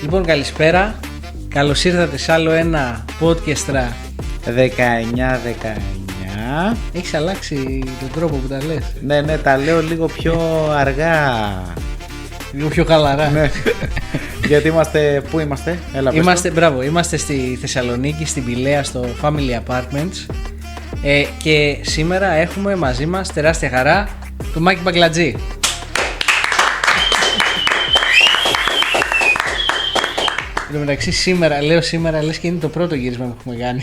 Λοιπόν, καλησπέρα. Καλώς ήρθατε σε άλλο ένα podcast 19-19. Έχεις αλλάξει τον τρόπο που τα λες. Ναι, τα λέω λίγο πιο αργά. Λίγο πιο χαλαρά. Ναι. Γιατί είμαστε, πού είμαστε? Έλα, Είμαστε στη Θεσσαλονίκη, στην Πηλαία, στο Family Apartments. Και σήμερα έχουμε μαζί μας τεράστια χαρά του Μάκη Μπαγκλατζή. Εν τω μεταξύ σήμερα λες και είναι το πρώτο γύρισμα που έχουμε κάνει.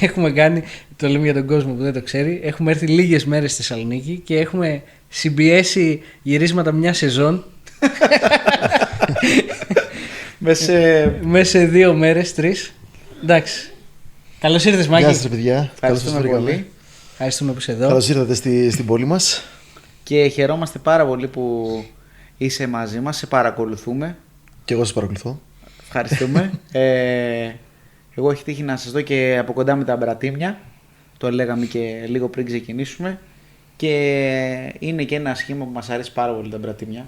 Έχουμε κάνει, το λέμε για τον κόσμο που δεν το ξέρει, έχουμε έρθει λίγες μέρες στη Θεσσαλονίκη και έχουμε συμπιέσει γυρίσματα μια σεζόν. Μέσα σε 2 μέρες, 3. Εντάξει. Καλώς ήρθες, Μάκη. Γεια σας, παιδιά. Ευχαριστούμε πολύ. Ευχαριστούμε που είσαι εδώ. Καλώς ήρθατε στην πόλη μας. Και χαιρόμαστε πάρα πολύ που είσαι μαζί μας, σε παρακολουθούμε. Και εγώ σας παρακολουθώ. Ευχαριστούμε. Εγώ έχει τύχει να σας δω και από κοντά με τα μπρατήμια. Το λέγαμε και λίγο πριν ξεκινήσουμε. Και είναι και ένα σχήμα που μας αρέσει πάρα πολύ, τα μπρατήμια.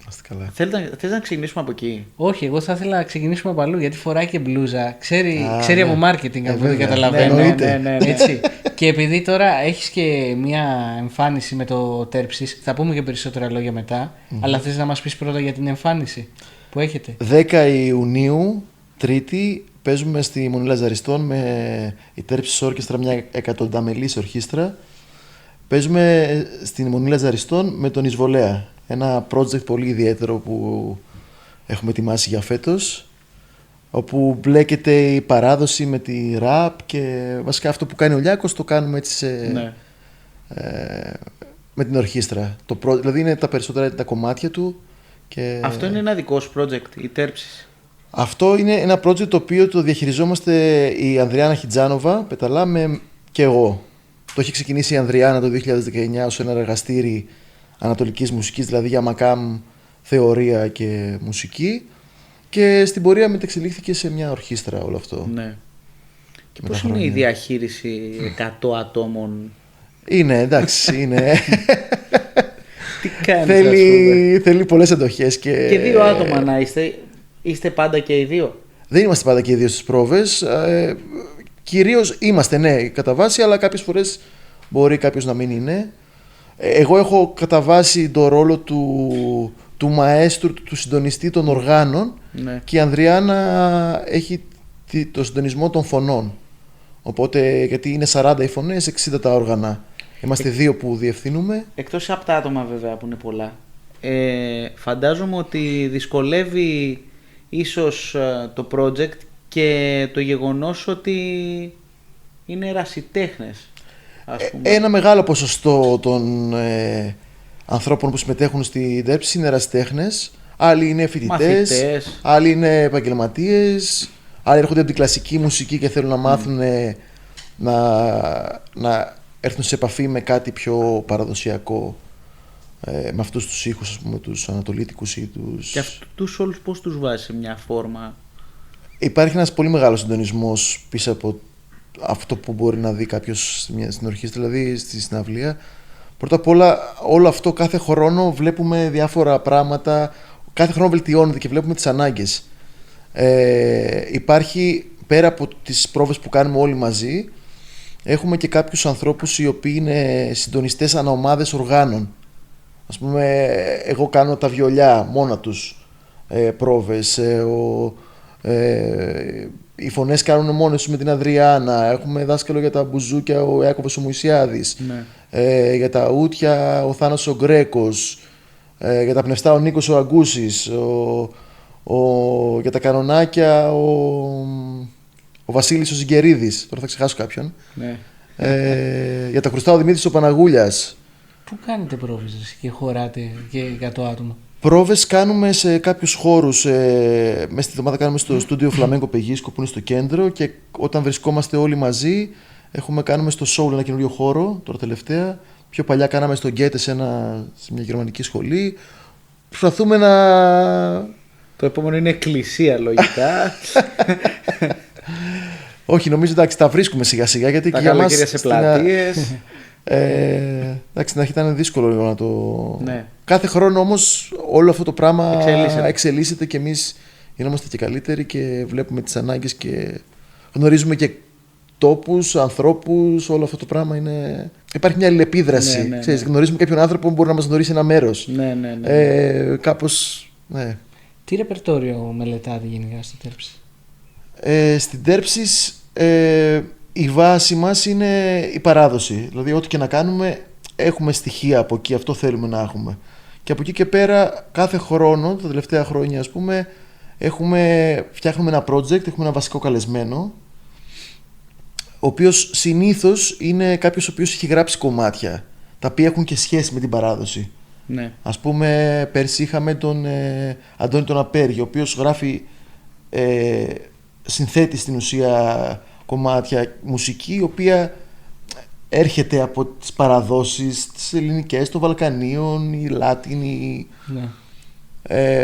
Είστε καλά. Θες να ξεκινήσουμε από εκεί? Όχι, εγώ θα ήθελα να ξεκινήσουμε από αλλού, γιατί φοράει και μπλούζα. Ξέρει από marketing, από ό,τι βέβαια. καταλαβαίνω. Ναι. Έτσι. Και επειδή τώρα έχεις και μια εμφάνιση με το Terpsys, θα πούμε και περισσότερα λόγια μετά, αλλά θες να μας πεις πρώτα για την εμφάνιση που έχετε? 10 Ιουνίου, Τρίτη, παίζουμε στη Μονή Λαζαριστών με η Terpsys Orchestra, μια εκατονταμελής ορχήστρα. Παίζουμε στη Μονή Λαζαριστών με τον Εισβολέα. Ένα project πολύ ιδιαίτερο που έχουμε ετοιμάσει για φέτος, όπου μπλέκεται η παράδοση με τη rap και βασικά αυτό που κάνει ο Λιάκος το κάνουμε έτσι με την ορχήστρα. Δηλαδή είναι τα περισσότερα τα κομμάτια του. Και... Αυτό είναι ένα δικό σου project, η Terpsys? Αυτό είναι ένα project το οποίο το διαχειριζόμαστε η Ανδριάννα Χιτζάνοβα, Πεταλά, και εγώ. Το έχει ξεκινήσει η Ανδριάννα το 2019 ως ένα εργαστήρι ανατολικής μουσικής, δηλαδή για μακάμ, θεωρία και μουσική, και στην πορεία μετεξελίχθηκε σε μια ορχήστρα όλο αυτό. Ναι. Και πώς είναι η διαχείριση 100 ατόμων? Είναι, εντάξει, είναι... Τι κάνεις, θέλει πολλές εντοχές και 2 άτομα να είστε πάντα και οι 2? Δεν είμαστε πάντα και οι 2 στις πρόβες. Κυρίως είμαστε, ναι, κατά βάση, αλλά κάποιες φορές μπορεί κάποιος να μην είναι. Εγώ έχω κατά βάση το ρόλο του μαέστρου, του συντονιστή των οργάνων, ναι. Και η Ανδριάννα έχει το συντονισμό των φωνών. Οπότε, γιατί είναι 40 οι φωνές, 60 τα όργανα. Είμαστε 2 που διευθύνουμε. Εκτός από τα άτομα βέβαια που είναι πολλά. Φαντάζομαι ότι δυσκολεύει ίσως το project και το γεγονός ότι είναι ερασιτέχνες. Ένα μεγάλο ποσοστό των ανθρώπων που συμμετέχουν στη Terpsys είναι ερασιτέχνες. Άλλοι είναι φοιτητές, άλλοι είναι επαγγελματίες, άλλοι έρχονται από την κλασική μουσική και θέλουν να μάθουν να έρθουν σε επαφή με κάτι πιο παραδοσιακό, με αυτούς τους ήχους, ας πούμε, τους ανατολίτικους ή τους... Και αυτούς όλους πώς τους βάζεις σε μια φόρμα? Υπάρχει ένας πολύ μεγάλος συντονισμός πίσω από αυτό που μπορεί να δει κάποιος στην ορχήστρα, δηλαδή στη συναυλία. Πρώτα απ' όλα, όλο αυτό κάθε χρόνο βλέπουμε διάφορα πράγματα, κάθε χρόνο βελτιώνεται και βλέπουμε τις ανάγκες. Υπάρχει, πέρα από τις πρόβες που κάνουμε όλοι μαζί, έχουμε και κάποιους ανθρώπους οι οποίοι είναι συντονιστές αναομάδες οργάνων. Ας πούμε, εγώ κάνω τα βιολιά μόνα τους πρόβες, οι φωνές κάνουν μόνες τους με την Αδριάννα. Έχουμε δάσκαλο για τα μπουζούκια ο Ιάκωβος ο Μουησιάδης, ναι. Για τα ούτια ο Θάνος ο Γκρέκος, για τα πνευστά ο Νίκος ο Αγκούσης, για τα κανονάκια ο Βασίλης ο Ζιγκερίδης, τώρα θα ξεχάσω κάποιον, ναι. Για τα χρουστά ο Δημήτρης ο Παναγούλιας. Πού κάνετε πρόβες και χωράτε και 100 άτομα? Πρόβες κάνουμε σε κάποιους χώρους. Μέσα στη εβδομάδα κάνουμε στο στούντιο Φλαμέγκο Πεγίσκο που είναι στο κέντρο, και όταν βρισκόμαστε όλοι μαζί κάνουμε στο Soul ένα καινούριο χώρο τώρα τελευταία. Πιο παλιά κάναμε στο Γκέτε σε μια γερμανική σχολή. Προσπαθούμε να... Το επόμενο είναι εκκλησία λογικά. Όχι, νομίζω εντάξει, τα βρίσκουμε σιγά σιγά γιατί Τα και για μας. καλοκαίρια σε πλατείες. Εντάξει, στην αρχή ήταν δύσκολο λίγο να το. Ναι. Κάθε χρόνο όμως όλο αυτό το πράγμα Εξελίσσεται. και εμείς γινόμαστε και καλύτεροι και βλέπουμε τις ανάγκες και γνωρίζουμε και τόπους, ανθρώπους, όλο αυτό το πράγμα είναι. Υπάρχει μια αλληλεπίδραση. Ναι. Ξέρεις, γνωρίζουμε κάποιον άνθρωπο που μπορεί να μας γνωρίσει ένα μέρος. Ναι. Κάπως. Ναι. Τι ρεπερτόριο μελετάτε γενικά στο Τέρψης? Στην Τέρψης η βάση μας είναι η παράδοση. Δηλαδή ό,τι και να κάνουμε έχουμε στοιχεία από εκεί, αυτό θέλουμε να έχουμε. Και από εκεί και πέρα κάθε χρόνο, τα τελευταία χρόνια ας πούμε, φτιάχνουμε ένα project, έχουμε ένα βασικό καλεσμένο, ο οποίος συνήθως είναι κάποιος ο οποίος έχει γράψει κομμάτια, τα οποία έχουν και σχέση με την παράδοση. Ναι. Ας πούμε πέρσι είχαμε τον Αντώνη τον Απέργη, ο οποίος γράφει, συνθέτει στην ουσία κομμάτια, μουσική η οποία έρχεται από τις παραδόσεις τις ελληνικές, των Βαλκανίων, η Λάτινη. Ναι.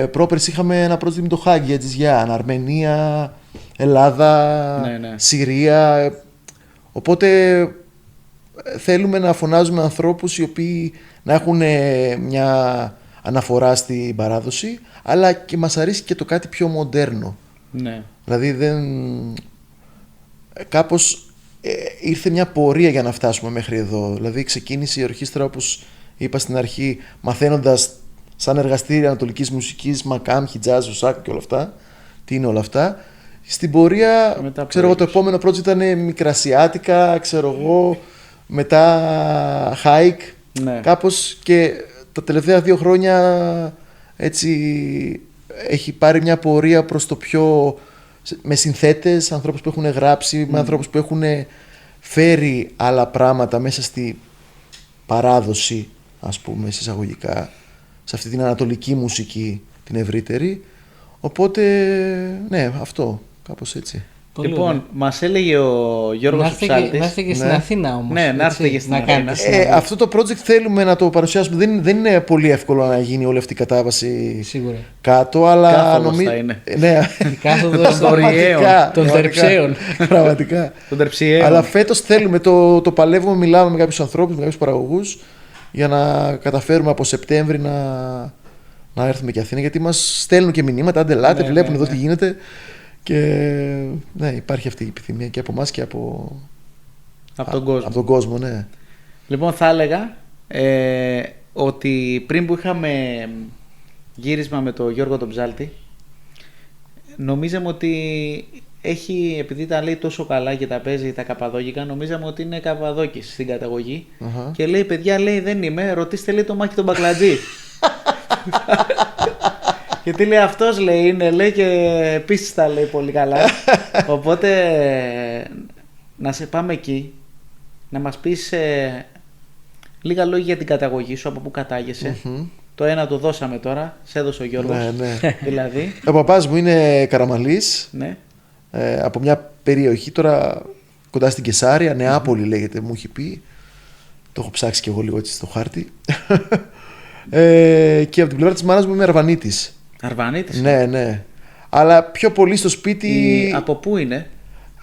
Πρόπερσι είχαμε ένα project με το Χάγκη για Τζιζιάν, Αρμενία, Ελλάδα, Ναι. Συρία. Οπότε θέλουμε να φωνάζουμε ανθρώπους οι οποίοι να έχουν μια αναφορά στην παράδοση, αλλά και μας αρέσει και το κάτι πιο μοντέρνο. Ναι. Δηλαδή κάπως ήρθε μια πορεία για να φτάσουμε μέχρι εδώ. Δηλαδή ξεκίνησε η ορχήστρα, όπως είπα στην αρχή, μαθαίνοντας σαν εργαστήρια ανατολικής μουσικής, μακάμ, χιτζάζ, ουσάκ και όλα αυτά. Τι είναι όλα αυτά. Στην πορεία, ξέρω εγώ, το επόμενο project ήταν μικρασιάτικα, ξέρω εγώ, μετά hike. Ναι. Κάπως και τα τελευταία 2 χρόνια έτσι έχει πάρει μια πορεία προς το πιο, με συνθέτες, ανθρώπους που έχουν γράψει, με ανθρώπους που έχουν φέρει άλλα πράγματα μέσα στη παράδοση, ας πούμε, εισαγωγικά, σε αυτή την ανατολική μουσική την ευρύτερη. Οπότε, ναι, αυτό, κάπως έτσι. Πολύ Λοιπόν, ωραία. μας έλεγε ο Γιώργος Ψάλτης. Να έρθετε και στην Ναι. Αθήνα όμως. Ναι, να έρθετε έτσι, και στην να Αθήνα. κάνετε συνέντευξη. Αυτό το project θέλουμε να το παρουσιάσουμε. Δεν είναι πολύ εύκολο να γίνει όλη αυτή η κατάβαση Σίγουρα. κάτω, αλλά Κάθοδος θα είναι. Ναι, Η κάθοδος Των Ριαίων. των Τερψαίων. Πραγματικά. Τον Τερψιέων. Αλλά φέτος θέλουμε, το παλεύουμε, μιλάμε με κάποιους ανθρώπους, με κάποιους παραγωγούς, για να καταφέρουμε από Σεπτέμβρη να έρθουμε και Αθήνα, γιατί μας στέλνουν και μηνύματα, άντε ελάτε, Ναι, βλέπουν ναι, εδώ ναι. τι γίνεται. Και ναι, υπάρχει αυτή η επιθυμία και από εμάς και από Από τον κόσμο. από τον κόσμο, ναι. Λοιπόν, θα έλεγα ότι πριν που είχαμε γύρισμα με τον Γιώργο τον Ψάλτη, νομίζαμε ότι επειδή τα λέει τόσο καλά και τα παίζει τα καπαδόκικα, νομίζαμε ότι είναι Καπαδόκης στην καταγωγή. Αχα. Και λέει, παιδιά, λέει, δεν είμαι, ρωτήστε, λέει, το Μάκη τον Μπακλατζή. Γιατί λέει αυτός, λέει, είναι, λέει, και επίσης τα λέει πολύ καλά. Οπότε να σε πάμε εκεί, να μας πεις λίγα λόγια για την καταγωγή σου, από πού κατάγεσαι. Το ένα το δώσαμε τώρα, σε έδωσε ο Γιώργος. Ναι. Δηλαδή, Ο παπάς μου είναι Καραμαλής, ναι. από μια περιοχή τώρα κοντά στην Κεσάρια, Νεάπολη λέγεται, μου έχει πει. Το έχω ψάξει και εγώ λίγο έτσι στο χάρτη. Και από την πλευρά της μάνας μου είμαι Αρβανίτης. Αρβανίτης. Ναι. Αλλά πιο πολύ στο σπίτι. Από πού είναι?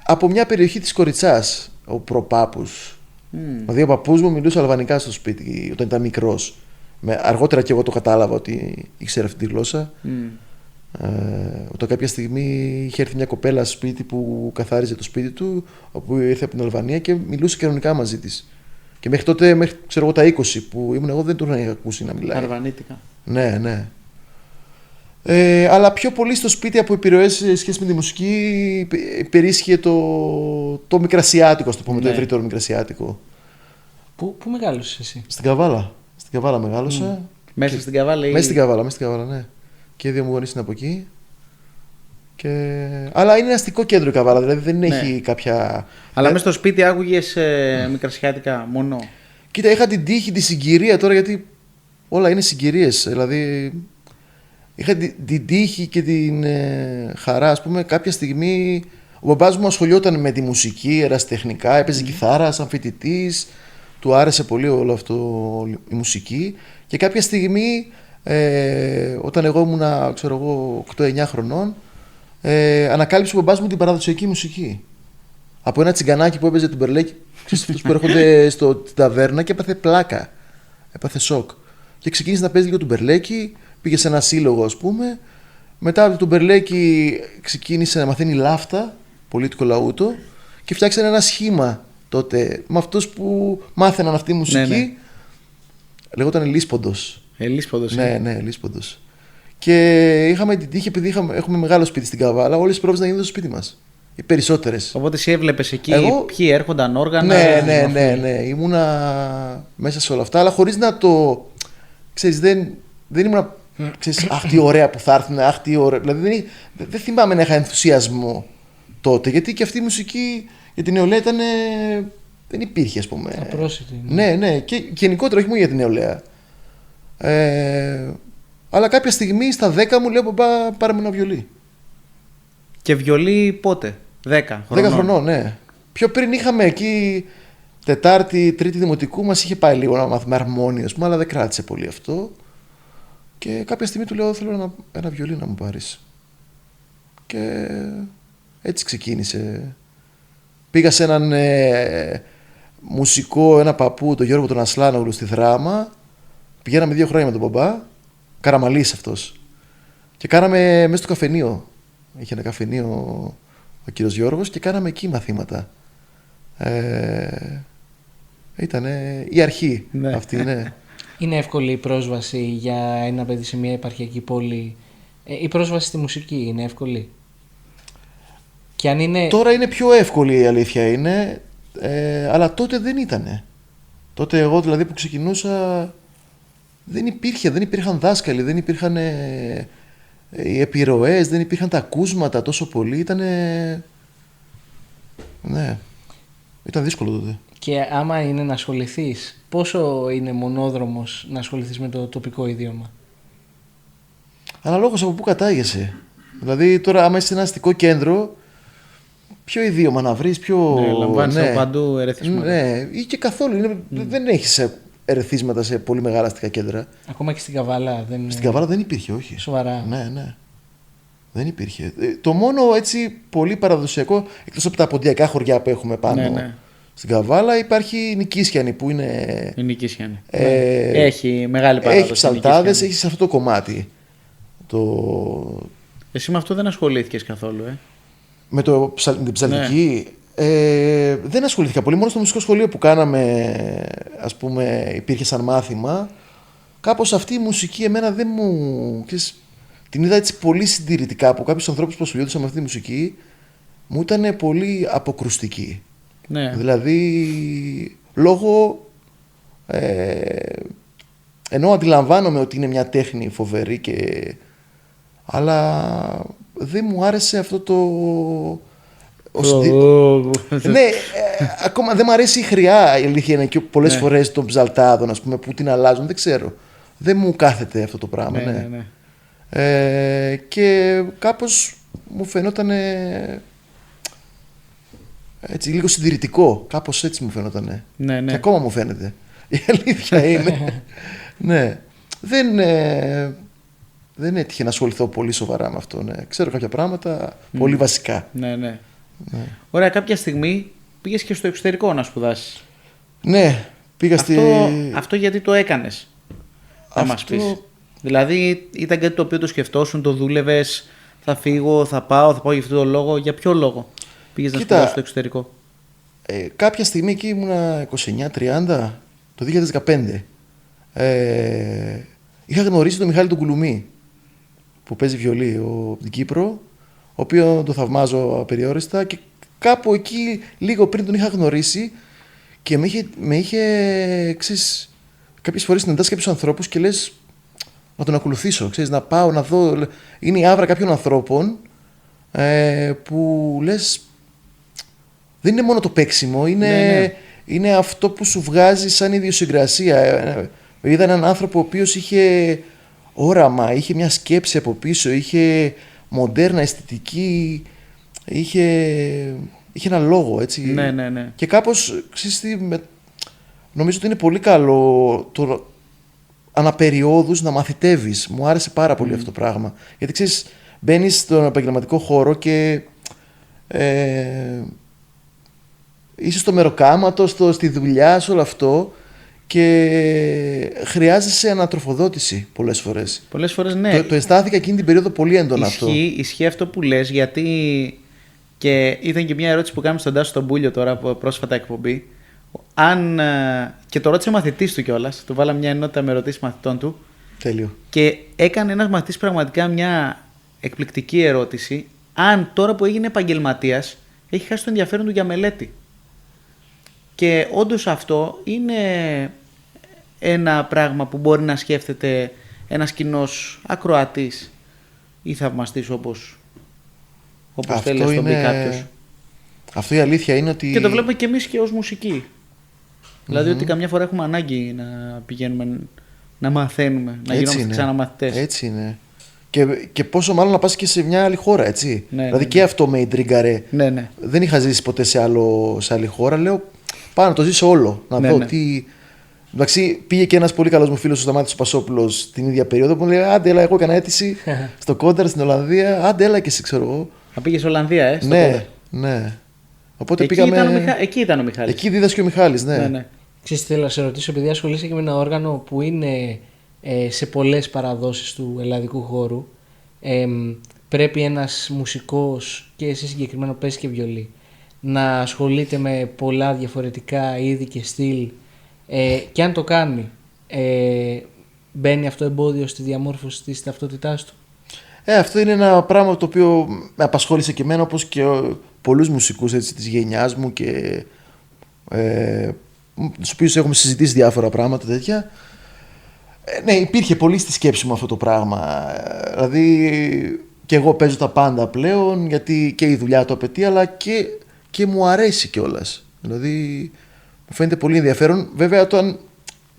Από μια περιοχή της Κοριτσάς, ο προπάπους. Δηλαδή ο παππούς μου μιλούσε αλβανικά στο σπίτι όταν ήταν μικρός. Αργότερα και εγώ το κατάλαβα ότι ήξερε αυτή τη γλώσσα. Όταν κάποια στιγμή είχε έρθει μια κοπέλα στο σπίτι που καθάριζε το σπίτι του, όπου ήρθε από την Αλβανία και μιλούσε κανονικά μαζί της. Και μέχρι τότε, ξέρω εγώ, τα 20 που ήμουν εγώ, δεν τον είχα ακούσει να μιλάει. Αρβανίτικα. Ναι. Αλλά πιο πολύ στο σπίτι από επιρροές σε σχέση με τη μουσική υπερίσχυε το μικρασιάτικο, ας το πούμε, Ναι. το ευρύτερο μικρασιάτικο. Πού μεγάλωσες εσύ? Στην Καβάλα. Στην Καβάλα μεγάλωσα. Μέσα στην Καβάλα ή... Μέσα στην Καβάλα, ναι. Και οι δύο μου γονείς είναι από εκεί. Αλλά είναι ένα αστικό κέντρο η Καβάλα, δηλαδή δεν έχει κάποια. Αλλά μέσα στο σπίτι άκουγες μικρασιάτικα μόνο. Κοίτα, είχα την τύχη, τη συγκυρία τώρα, γιατί όλα είναι συγκυρίες. Δηλαδή, είχα την τύχη και την χαρά, ας πούμε, κάποια στιγμή ο μπαμπάς μου ασχολιόταν με τη μουσική, ερασιτεχνικά, έπαιζε κιθάρα σαν φοιτητής, του άρεσε πολύ όλο αυτό η μουσική και κάποια στιγμή, όταν εγώ ήμουν, ξέρω εγώ, 8-9 χρονών, ανακάλυψε ο μπαμπάς μου την παραδοσιακή μουσική. Από ένα τσιγκανάκι που έπαιζε του Μπερλέκη, αυτούς που έρχονται στην ταβέρνα και έπαθε πλάκα. Έπαθε σοκ. Και ξεκίνησε να παίζει λίγο του Μπερλέκη, πήγε σε ένα σύλλογο, ας πούμε. Μετά από τον Μπερλέκη ξεκίνησε να μαθαίνει λάφτα, πολίτικο λαούτο, και φτιάξανε ένα σχήμα τότε με αυτούς που μάθαιναν αυτή τη μουσική. Ναι. Λεγόταν Λίσποντος. Λίσποντος. Ναι, Λίσποντος. Και είχαμε την τύχη, επειδή έχουμε μεγάλο σπίτι στην Καβάλα, όλες τις πρόβες να γίνονται στο σπίτι μας. Οι περισσότερες. Οπότε εσύ έβλεπες εκεί Εγώ... ποιοι έρχονταν όργανα. Ναι. Ήμουνα μέσα σε όλα αυτά, αλλά χωρίς να το. Ξέρεις, δεν ήμουνα. Ξέρεις, αχ, τι ωραία που θα έρθουν, αχ, τι ωραία. Δηλαδή δεν θυμάμαι να είχα ενθουσιασμό τότε, γιατί και αυτή η μουσική για την νεολαία ήταν. Δεν υπήρχε, ας πούμε. Απρόσιτη. Ναι, και γενικότερα, όχι μόνο για την νεολαία. Αλλά κάποια στιγμή στα 10 μου λέω: Παπά, πάρε μου ένα βιολί. Και βιολί πότε? 10 χρονών. 10 χρονών, ναι. Πιο πριν είχαμε εκεί Τετάρτη, Τρίτη Δημοτικού, μας είχε πάει λίγο να μάθουμε αρμόνιο, ας πούμε, αλλά δεν κράτησε πολύ αυτό. Και κάποια στιγμή του λέω: Θέλω ένα βιολί να μου πάρεις. Και έτσι ξεκίνησε. Πήγα σε έναν μουσικό, ένα παππού, τον Γιώργο τον Ασλάνογλου στη Δράμα. Πηγαίναμε 2 χρόνια με τον μπαμπά. Καραμαλής αυτός. Και κάναμε μέσα στο καφενείο. Είχε ένα καφενείο ο κύριος Γιώργος και κάναμε εκεί μαθήματα. Ήταν η αρχή αυτή, ναι. Είναι εύκολη η πρόσβαση για ένα παιδί σε μια επαρχιακή πόλη? Η πρόσβαση στη μουσική είναι εύκολη? Και αν είναι... Τώρα είναι πιο εύκολη, η αλήθεια είναι, αλλά τότε δεν ήτανε. Τότε εγώ δηλαδή που ξεκινούσα δεν υπήρχαν δάσκαλοι, δεν υπήρχαν οι επιρροές, δεν υπήρχαν τα ακούσματα τόσο πολύ, ναι, ήταν δύσκολο τότε. Και άμα είναι να ασχοληθείς, πόσο είναι μονόδρομος να ασχοληθείς με το τοπικό ίδιωμα? Αναλόγως από πού κατάγεσαι. Δηλαδή τώρα άμα είσαι σε ένα αστικό κέντρο, ποιο ιδίωμα να βρεις, λαμβάνεις παντού ερεθίσματα. Ναι, ή και καθόλου, δεν έχεις ερεθίσματα σε πολύ μεγάλα αστικά κέντρα. Ακόμα και στην Καβάλα δεν... Στην Καβάλα δεν υπήρχε, όχι. Σοβαρά? Ναι. Δεν υπήρχε. Το μόνο έτσι πολύ παραδοσιακό, εκτός από τα ποντιακά χωριά που έχουμε πάνω στην Καβάλα, υπάρχει η Νικήσιανη που είναι... Η Νικήσιανη. Έχει μεγάλη παράδοση. Έχει ψαλτάδες, έχει σε αυτό το κομμάτι. Εσύ με αυτό δεν ασχολήθηκες καθόλου, Με την ψαλτική... δεν ασχολήθηκα πολύ, μόνο στο μουσικό σχολείο που κάναμε, ας πούμε, υπήρχε σαν μάθημα. Κάπως αυτή η μουσική εμένα δεν μου... την είδα έτσι πολύ συντηρητικά από κάποιους ανθρώπους που ασχολιόντουσαν με αυτή τη μουσική. Μου ήταν πολύ αποκρουστική. Ναι. Δηλαδή, λόγω... ενώ αντιλαμβάνομαι ότι είναι μια τέχνη φοβερή αλλά δεν μου άρεσε αυτό το... Ναι, ακόμα δεν μου αρέσει η χρειά, η αλήθεια είναι, και πολλές φορές των ψαλτάδων, ας πούμε, που την αλλάζουν, δεν ξέρω. Δεν μου κάθεται αυτό το πράγμα, ναι. Και κάπως μου φαινόταν έτσι λίγο συντηρητικό, κάπως έτσι μου φαινόταν. Ναι. Και ακόμα μου φαίνεται. Η αλήθεια είναι. Ναι. Δεν έτυχε να ασχοληθώ πολύ σοβαρά με αυτό. Ναι. Ξέρω κάποια πράγματα πολύ βασικά. Ναι. Ωραία, κάποια στιγμή πήγες και στο εξωτερικό να σπουδάσεις. Ναι, πήγα αυτό γιατί το έκανες? Θα μας πεις. Δηλαδή ήταν κάτι το οποίο το σκεφτόσουν, το δούλευες, θα φύγω, θα πάω για αυτόν τον λόγο? Για ποιο λόγο πήγες να σπουδάσεις στο εξωτερικό? Κάποια στιγμή εκεί ήμουνα 29-30, το 2015. Είχα γνωρίσει τον Μιχάλη τον Κουλουμί που παίζει βιολί από την Κύπρο, ο οποίο το θαυμάζω απεριόριστα, και κάπου εκεί λίγο πριν τον είχα γνωρίσει και με είχε κάποιες φορές συναντάς κάποιους ανθρώπους και λες να τον ακολουθήσω, να πάω να δω. Είναι η άβρα κάποιων ανθρώπων που λες δεν είναι μόνο το παίξιμο, είναι αυτό που σου βγάζει σαν ιδιοσυγκρασία. Είδα έναν άνθρωπο ο οποίος είχε όραμα, είχε μια σκέψη από πίσω, είχε μοντέρνα αισθητική, είχε ένα λόγο, έτσι. Ναι. Και κάπως, νομίζω ότι είναι πολύ καλό το αναπεριόδους να μαθητεύεις. Μου άρεσε πάρα πολύ αυτό το πράγμα. Γιατί ξέρεις, μπαίνεις στον επαγγελματικό χώρο και είσαι στο μεροκάματο, στη δουλειά, σε όλο αυτό και χρειάζεσαι ανατροφοδότηση πολλές φορές. Πολλές φορές ναι. Το αισθάνθηκα εκείνη την περίοδο πολύ έντονα αυτό. Ισχύει αυτό που λες, γιατί και ήταν και μια ερώτηση που κάναμε στον Τάσο τον Μπούλιο τώρα από πρόσφατα εκπομπή. Και το ρώτησε ο μαθητής του κιόλας, του βάλα μια ενότητα με ερωτήσεις μαθητών του. Τέλειο. Και έκανε ένας μαθητής πραγματικά μια εκπληκτική ερώτηση. Αν τώρα που έγινε επαγγελματίας έχει χάσει το ενδιαφέρον του για μελέτη. Και όντως αυτό είναι ένα πράγμα που μπορεί να σκέφτεται ένας κοινός ακροατής ή θαυμαστής όπως θέλει να τον πει κάποιος. Αυτό η αλήθεια είναι ότι... Και το βλέπουμε και εμείς και ως μουσικοί. Δηλαδή ότι καμιά φορά έχουμε ανάγκη να πηγαίνουμε να μαθαίνουμε, να γινόμαστε ξανά μαθητές. Έτσι είναι. Και πόσο μάλλον να πας και σε μια άλλη χώρα, έτσι. Ναι, δηλαδή και αυτό με ιντρίγκαρε. Ναι. Δεν είχα ζήσει ποτέ σε άλλη χώρα. Λέω πάω να το ζήσω όλο. Να δω τι. Εντάξει, πήγε και ένας πολύ καλός μου φίλος ο Σταμάτης ο Πασόπουλος την ίδια περίοδο που μου λέει: άντε, έλα, εγώ έκανα αίτηση στο Κόνταρ στην Ολλανδία. Άντε, έλα και εσύ, ξέρω εγώ. Να πήγες Ολλανδία, στο ναι. Οπότε εκεί πήγαμε. Εκεί ήταν ο Μιχάλης. Εκεί δίδασκε ο Μιχάλης, ναι. Ξέρεις, θέλω να σε ρωτήσω, επειδή ασχολείσαι και με ένα όργανο που είναι σε πολλές παραδόσεις του ελλαδικού χώρου, πρέπει ένας μουσικός, και εσύ συγκεκριμένα παίζεις και βιολί, να ασχολείται με πολλά διαφορετικά είδη και στυλ, και αν το κάνει, μπαίνει αυτό εμπόδιο στη διαμόρφωση της ταυτότητάς του? Αυτό είναι ένα πράγμα το οποίο με απασχόλησε και εμένα, όπως και πολλούς μουσικούς έτσι, της γενιάς μου και τους οποίους έχουμε συζητήσει διάφορα πράγματα τέτοια. Ναι, υπήρχε πολύ στη σκέψη μου αυτό το πράγμα. Δηλαδή και εγώ παίζω τα πάντα πλέον, γιατί και η δουλειά το απαιτεί, αλλά και μου αρέσει κιόλας. Δηλαδή μου φαίνεται πολύ ενδιαφέρον. Βέβαια όταν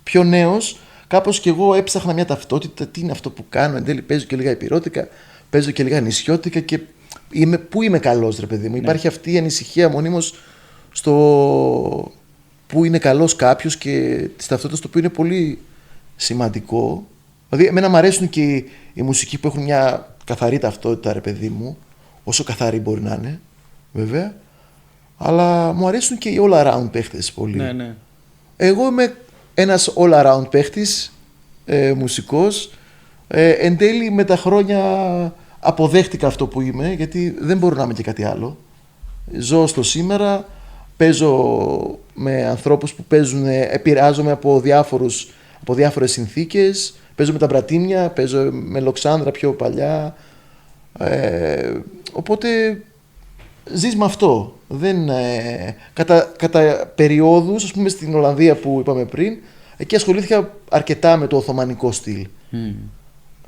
πιο νέος, κάπως κι εγώ έψαχνα μια ταυτότητα. Τι είναι αυτό που κάνω? Εν τέλει παίζω και λίγα υπηρώτικα, παίζω και λίγα νησιώτικα και πού είμαι καλός, ρε παιδί μου. Ναι. Υπάρχει αυτή η ανησυχία μονίμως στο πού είναι καλός κάποιος και της ταυτότητας, το οποίο είναι πολύ σημαντικό. Δηλαδή εμένα μου αρέσουν και οι μουσικοί που έχουν μια καθαρή ταυτότητα, ρε παιδί μου, όσο καθαρή μπορεί να είναι, βέβαια. Αλλά μου αρέσουν και οι all-around παίχτες πολύ. Ναι. Εγώ είμαι ένας all-around παίχτης, μουσικός. Εν τέλει με τα χρόνια αποδέχτηκα αυτό που είμαι, γιατί δεν μπορώ να είμαι και κάτι άλλο. Ζω στο σήμερα, παίζω με ανθρώπους που παίζουν, επηρεάζομαι από διάφορες συνθήκες, παίζω με τα Μπρατήμια, παίζω με Λοξάνδρα πιο παλιά, οπότε ζεις με αυτό. Κατά περιόδους, ας πούμε στην Ολλανδία που είπαμε πριν, εκεί ασχολήθηκα αρκετά με το οθωμανικό στυλ.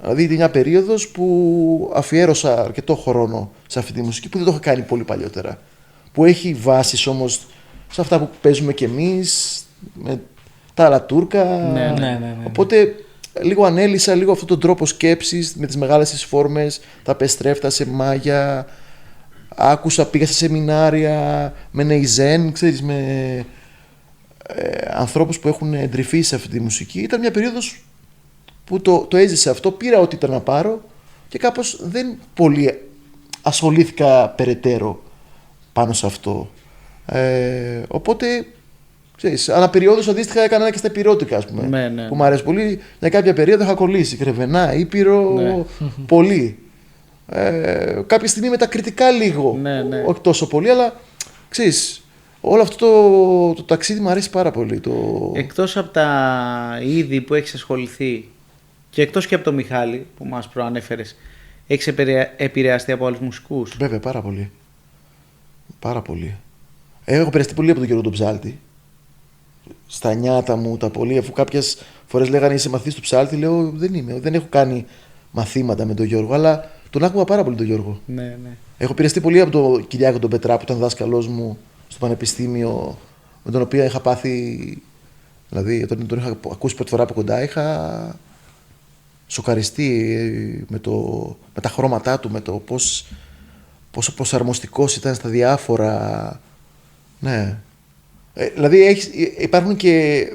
Δηλαδή ήταν μια περίοδος που αφιέρωσα αρκετό χρόνο σε αυτή τη μουσική που δεν το είχα κάνει πολύ παλιότερα. Που έχει βάσεις όμως σε αυτά που παίζουμε κι εμείς, με τα άλλα Τούρκα. Ναι. Οπότε λίγο ανέλησα λίγο αυτόν τον τρόπο σκέψης με τις μεγάλες τις φόρμες, τα πεστρέφτα σε μάγια. Πήγα σε σεμινάρια με νεϊζέν, ξέρεις, με ανθρώπους που έχουν εντρυφεί σε αυτή τη μουσική. Ήταν μια περίοδος που το έζησα αυτό, πήρα ό,τι ήταν να πάρω και κάπως δεν πολύ ασχολήθηκα περαιτέρω πάνω σε αυτό. Οπότε, ξέρεις, αναπεριόδους αντίστοιχα έκανα και στα υπηρώτικα, ας πούμε, που μου αρέσει πολύ. Για κάποια περίοδο είχα κολλήσει, Κρεβενά, Ήπειρο, πολύ. Κάποια στιγμή με τα κριτικά λίγο, όχι τόσο πολύ, αλλά ξέρεις, όλο αυτό το ταξίδι μου αρέσει πάρα πολύ. Εκτός από τα είδη που έχεις ασχοληθεί και εκτός και από τον Μιχάλη που μας προανέφερες, έχεις επηρεαστεί από άλλους μουσικούς? Βέβαια, πάρα πολύ. Πάρα πολύ. Έχω επηρεαστεί πολύ από τον Γιώργο τον Ψάλτη. Στα νιάτα μου, τα πολύ, αφού κάποιες φορές λέγανε είσαι μαθητής του Ψάλτη, λέω δεν έχω κάνει μαθήματα με τον Γιώργο, αλλά τον άκουγα πάρα πολύ τον Γιώργο. Ναι. Έχω επηρεαστεί πολύ από τον Κυριάκο τον Πετρά που ήταν δάσκαλός μου στο πανεπιστήμιο, με τον οποίο είχα πάθει. Δηλαδή, όταν τον είχα ακούσει πρώτη φορά από κοντά, είχα σοκαριστεί με τα χρώματά του, με το πόσο προσαρμοστικός ήταν στα διάφορα. Ναι. Δηλαδή, υπάρχουν και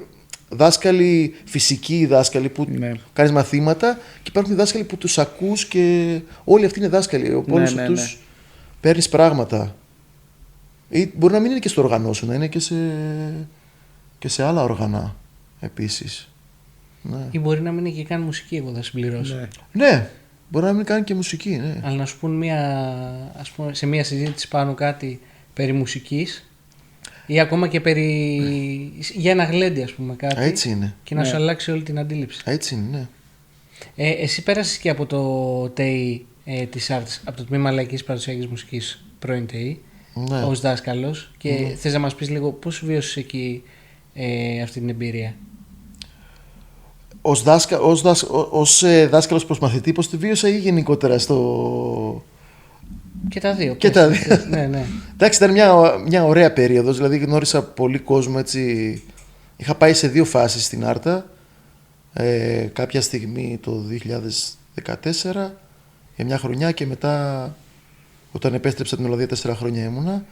δάσκαλοι, φυσικοί δάσκαλοι που κάνεις μαθήματα και υπάρχουν δάσκαλοι που τους ακούς και όλοι αυτοί είναι δάσκαλοι. Από όλους αυτούς παίρνεις πράγματα. Ή μπορεί να μην είναι και στο οργανό σου, να είναι και σε άλλα οργανά επίσης. Ναι. Ή μπορεί να μην είναι και καν μουσική, εγώ θα συμπληρώσω. Ναι. Ναι, μπορεί να μην κάνει και μουσική. Ναι. Αλλά να σου πούν ας πούμε, σε μια συζήτηση πάνω κάτι περί μουσικής ή ακόμα και για ένα γλέντι, ας πούμε, κάτι. Έτσι είναι. Και να σου αλλάξει όλη την αντίληψη. Έτσι είναι, ναι. Εσύ πέρασες και από το ΤΕΙ της Άρτης, από το Τμήμα Λαϊκής Παραδοσιακής Μουσικής, πρώην ΤΕΙ, Ναι. ως δάσκαλος. Και θες να μας πεις λίγο πώς βίωσες εκεί αυτή την εμπειρία? Ως δάσκαλος προς μαθητή, πώς τη βίωσα ή γενικότερα στο... Και τα δύο. Και τα δύο. Ναι, ναι. Εντάξει, ήταν μια ωραία περίοδος, δηλαδή γνώρισα πολύ κόσμο, έτσι. Είχα πάει σε 2 φάσεις στην Άρτα, κάποια στιγμή το 2014 για μια χρονιά και μετά όταν επέστρεψα την Ολλανδία 4 χρόνια ήμουνα.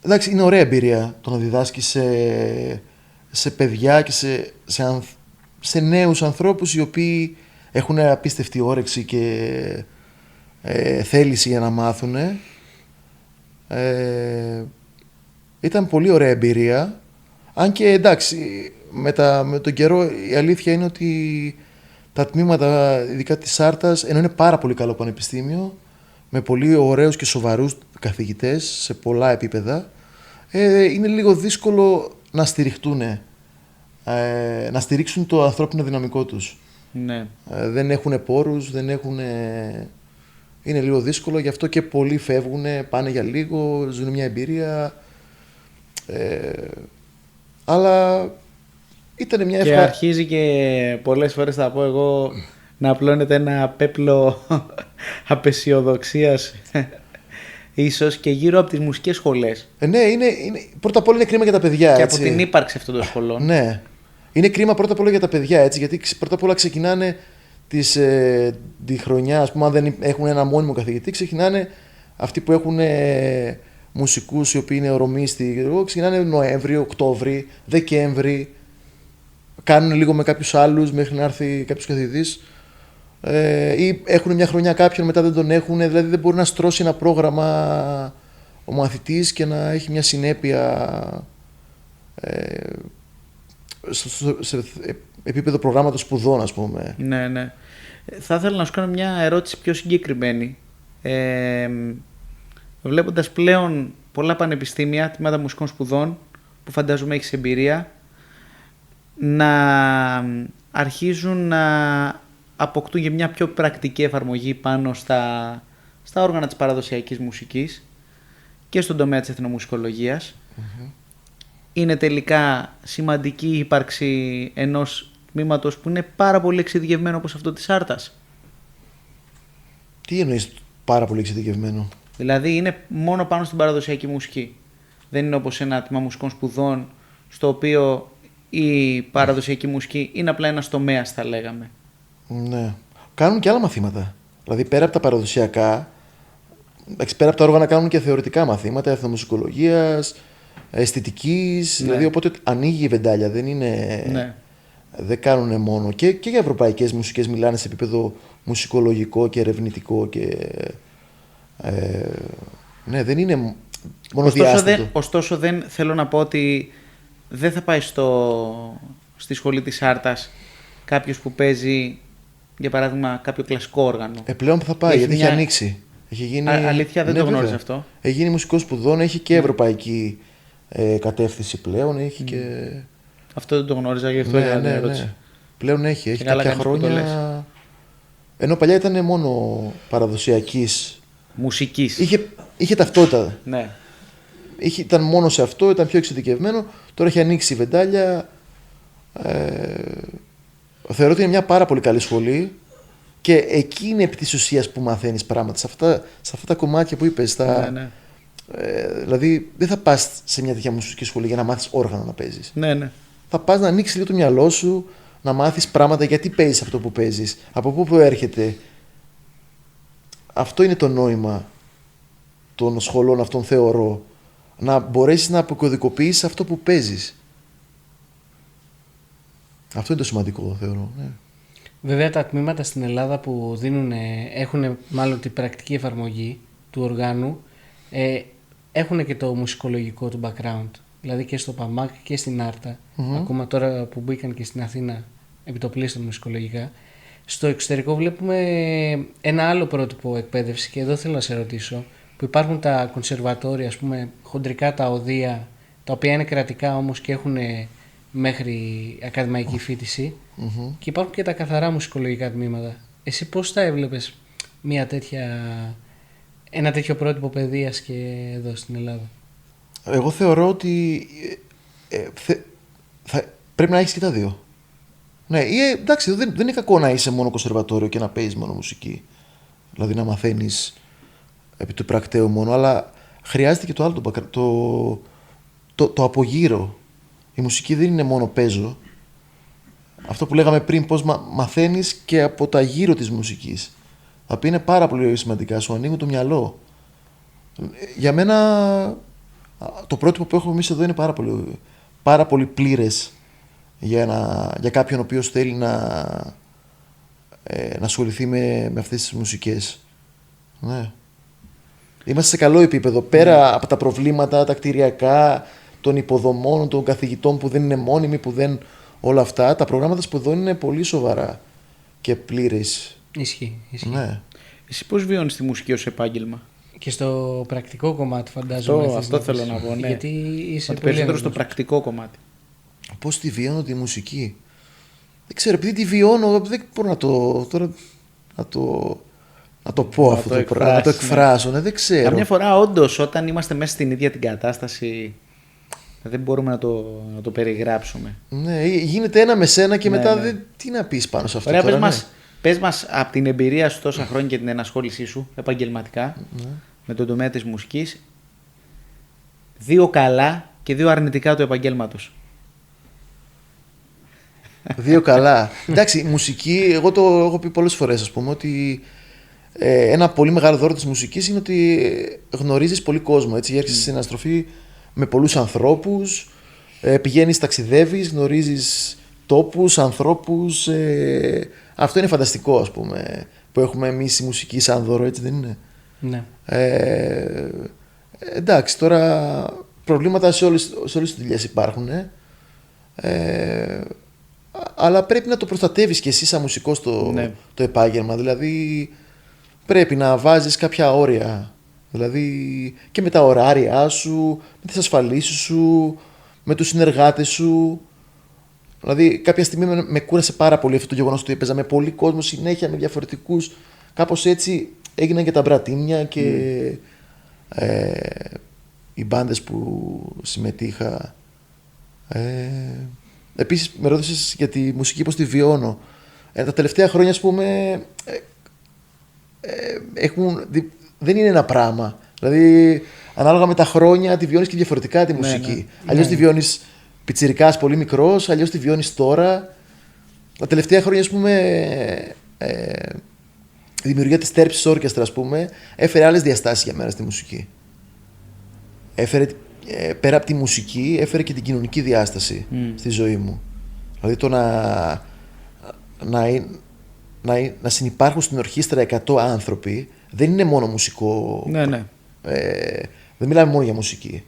Εντάξει, είναι ωραία εμπειρία το να διδάσκεις σε παιδιά και σε νέους ανθρώπους οι οποίοι έχουν απίστευτη όρεξη και θέληση για να μάθουν. Ήταν πολύ ωραία εμπειρία. Αν και εντάξει, με τον καιρό η αλήθεια είναι ότι τα τμήματα, ειδικά της Άρτας, ενώ είναι πάρα πολύ καλό πανεπιστήμιο, με πολύ ωραίους και σοβαρούς καθηγητές σε πολλά επίπεδα, είναι λίγο δύσκολο να στηριχτούν, να στηρίξουν το ανθρώπινο δυναμικό τους. Ναι. Δεν έχουν πόρους, δεν έχουν... Είναι λίγο δύσκολο, γι' αυτό και πολλοί φεύγουν, πάνε για λίγο, ζουν μια εμπειρία. Αλλά ήταν μια Και αρχίζει και πολλές φορές, θα πω εγώ, να απλώνεται ένα πέπλο απεσιοδοξίας ίσως και γύρω από τις μουσικές σχολές. Ναι, πρώτα απ' όλα είναι κρίμα για τα παιδιά. Και έτσι. από την ύπαρξη αυτών των σχολών. Ναι. Είναι κρίμα πρώτα απ' όλα για τα παιδιά, έτσι, γιατί πρώτα απ' όλα ξεκινάνε τη χρονιά, ας πούμε, αν δεν έχουν ένα μόνιμο καθηγητή, ξεκινάνε αυτοί που έχουν μουσικούς οι οποίοι είναι ορομίστοι, ξεκινάνε Νοέμβρη, Οκτώβρη, Δεκέμβρη, κάνουν λίγο με κάποιους άλλους μέχρι να έρθει κάποιος καθηγητής, ή έχουν μια χρονιά κάποιον, μετά δεν τον έχουν, δηλαδή δεν μπορεί να στρώσει ένα πρόγραμμα ο μαθητής και να έχει μια συνέπεια σε επίπεδο προγράμματος σπουδών, ας πούμε. Ναι, ναι. Θα ήθελα να σου κάνω μια ερώτηση πιο συγκεκριμένη. Βλέποντας πλέον πολλά πανεπιστήμια, τμήματα μουσικών σπουδών, που φαντάζομαι έχεις εμπειρία, να αρχίζουν να αποκτούν και μια πιο πρακτική εφαρμογή πάνω στα όργανα της παραδοσιακής μουσικής και στον τομέα της εθνομουσικολογίας. Mm-hmm. Είναι τελικά σημαντική η ύπαρξη ενός τμήματος που είναι πάρα πολύ εξειδικευμένο όπως αυτό της Άρτας. Τι εννοείς πάρα πολύ εξειδικευμένο? Δηλαδή είναι μόνο πάνω στην παραδοσιακή μουσική. Δεν είναι όπως ένα τμήμα μουσικών σπουδών, στο οποίο η παραδοσιακή μουσική είναι απλά ένας τομέας, θα λέγαμε. Ναι. Κάνουν και άλλα μαθήματα. Δηλαδή πέρα από τα παραδοσιακά, πέρα από τα όργανα κάνουν και θεωρητικά μαθήματα εθνομουσικολογίας, αισθητικής. Ναι. Δηλαδή οπότε ανοίγει η βεντάλια. Δεν είναι. Ναι. Δεν κάνουν μόνο. Και για ευρωπαϊκές μουσικές μιλάνε σε επίπεδο μουσικολογικό και ερευνητικό. Ναι, δεν είναι μόνο διάστατο. Ωστόσο δεν θέλω να πω ότι δεν θα πάει στη σχολή της Άρτας κάποιος που παίζει, για παράδειγμα, κάποιο κλασικό όργανο. Πλέον θα πάει, γιατί έχει ανοίξει. Έχει γίνει... Αλήθεια, δεν ναι, το γνώριζα βέβαια. αυτό. Έχει γίνει μουσικός σπουδών, έχει και ευρωπαϊκή κατεύθυνση πλέον. Έχει και... Αυτό δεν το γνώριζα, γι' αυτό έκανα την ερώτηση. Ναι. Πλέον έχει καλά κάποια κάνεις που το χρόνια. Ενώ παλιά ήταν μόνο παραδοσιακής. Μουσικής. Είχε ταυτότητα. Ναι. Ήταν μόνο σε αυτό, ήταν πιο εξειδικευμένο. Τώρα έχει ανοίξει η βεντάλια. Θεωρώ ότι είναι μια πάρα πολύ καλή σχολή και εκεί είναι επί της ουσίας που μαθαίνεις πράγματα. Σε αυτά τα κομμάτια που είπες. Ναι. Δηλαδή δεν θα πας σε μια τέτοια μουσική σχολή για να μάθεις όργανα να παίζεις. Ναι. Θα πας να ανοίξεις λίγο το μυαλό σου, να μάθεις πράγματα γιατί παίζεις αυτό που παίζεις, από πού προέρχεται. Αυτό είναι το νόημα των σχολών αυτών, θεωρώ. Να μπορέσεις να αποκωδικοποιήσεις αυτό που παίζεις. Αυτό είναι το σημαντικό, θεωρώ. Ναι. Βέβαια τα τμήματα στην Ελλάδα που έχουν μάλλον την πρακτική εφαρμογή του οργάνου, έχουν και το μουσικολογικό του background. Δηλαδή και στο ΠΑΜΑΚ και στην Άρτα. Ακόμα τώρα που μπήκαν και στην Αθήνα επιτοπλίστων μουσικολογικά. Στο εξωτερικό βλέπουμε ένα άλλο πρότυπο εκπαίδευση και εδώ θέλω να σε ρωτήσω, που υπάρχουν τα κονσερβατόρια, ας πούμε, χοντρικά τα οδεία, τα οποία είναι κρατικά όμως και έχουν μέχρι ακαδημαϊκή φοιτηση και υπάρχουν και τα καθαρά μουσικολογικά τμήματα. Εσύ πώς θα έβλεπες ένα τέτοιο πρότυπο παιδείας και εδώ στην Ελλάδα? Εγώ θεωρώ ότι πρέπει να έχεις και τα δύο. Ναι, εντάξει, δεν είναι κακό να είσαι μόνο κονσερβατόριο και να παίζεις μόνο μουσική. Δηλαδή να μαθαίνεις επί του πρακτέου μόνο, αλλά χρειάζεται και το άλλο, το απογύρω. Η μουσική δεν είναι μόνο παίζω. Αυτό που λέγαμε πριν, πώς μαθαίνεις και από τα γύρω της μουσικής. Τα οποία είναι πάρα πολύ σημαντικά, σου ανοίγουν το μυαλό. Για μένα το πρότυπο που έχουμε εμείς εδώ είναι πάρα πολύ πλήρες για κάποιον ο οποίος θέλει να ασχοληθεί με αυτές τις μουσικές. Ναι. Είμαστε σε καλό επίπεδο. Πέρα από τα προβλήματα, τα κτηριακά, των υποδομών, των καθηγητών που δεν είναι μόνιμοι, όλα αυτά, τα προγράμματα σπουδών είναι πολύ σοβαρά και πλήρες. Ισχύει. Ναι. Εσύ πώς βιώνεις τη μουσική ως επάγγελμα? Και στο πρακτικό κομμάτι φαντάζομαι. Αυτό θέλω να πω, ναι. Γιατί είσαι πολύ περισσότερο στο πρακτικό κομμάτι. Πώς τη βιώνω τη μουσική? Δεν ξέρω, επειδή τη βιώνω δεν μπορώ να το πω αυτό το πράγμα, να το εκφράσω, ναι, δεν ξέρω. Καμιά φορά όντως όταν είμαστε μέσα στην ίδια την κατάσταση δεν μπορούμε να το περιγράψουμε. Ναι, γίνεται ένα με σένα και μετά τι να πεις πάνω σε αυτό. Ωραία, πες μας από την εμπειρία σου τόσα χρόνια και την ενασχόλησή σου επαγγελματικά με τον τομέα της μουσικής, 2 καλά και 2 αρνητικά του επαγγέλματος. 2 καλά. Εντάξει, η μουσική, εγώ το έχω πει πολλές φορές, ας πούμε, ότι ένα πολύ μεγάλο δώρο της μουσικής είναι ότι γνωρίζεις πολύ κόσμο. Έτσι, έρχεσαι σε συναστροφή με πολλούς ανθρώπους, πηγαίνεις, ταξιδεύεις, γνωρίζεις τόπους, ανθρώπους. Αυτό είναι φανταστικό, ας πούμε, που έχουμε εμείς η μουσική σαν δώρο, έτσι δεν είναι? Ναι. Εντάξει, τώρα προβλήματα σε όλες τις δουλειές υπάρχουν. Αλλά πρέπει να το προστατεύεις και εσύ σαν μουσικός το επάγγελμα. Δηλαδή πρέπει να βάζεις κάποια όρια. Δηλαδή και με τα ωράρια σου, με τις ασφαλίσεις σου, με τους συνεργάτες σου. Δηλαδή κάποια στιγμή με κούρασε πάρα πολύ αυτό το γεγονός ότι έπαιζα με πολύ κόσμο συνέχεια, με διαφορετικούς. Κάπως έτσι έγιναν και τα μπρατήμια και οι μπάντες που συμμετείχα. Επίσης με ρώτησες για τη μουσική πώς τη βιώνω. Τα τελευταία χρόνια, ας πούμε, δεν είναι ένα πράγμα. Δηλαδή ανάλογα με τα χρόνια τη βιώνεις και διαφορετικά τη μουσική. Αλλιώς τη βιώνεις πιτσιρικάς πολύ μικρός, αλλιώς τη βιώνεις τώρα. Τα τελευταία χρόνια, ας πούμε, η δημιουργία της τέρψης όρκεστρα, ας πούμε, έφερε άλλες διαστάσεις για μένα στη μουσική. Πέρα από τη μουσική, έφερε και την κοινωνική διάσταση στη ζωή μου. Δηλαδή το να συνυπάρχουν στην ορχήστρα 100 άνθρωποι δεν είναι μόνο μουσικό. Ναι. Δεν μιλάμε μόνο για μουσική.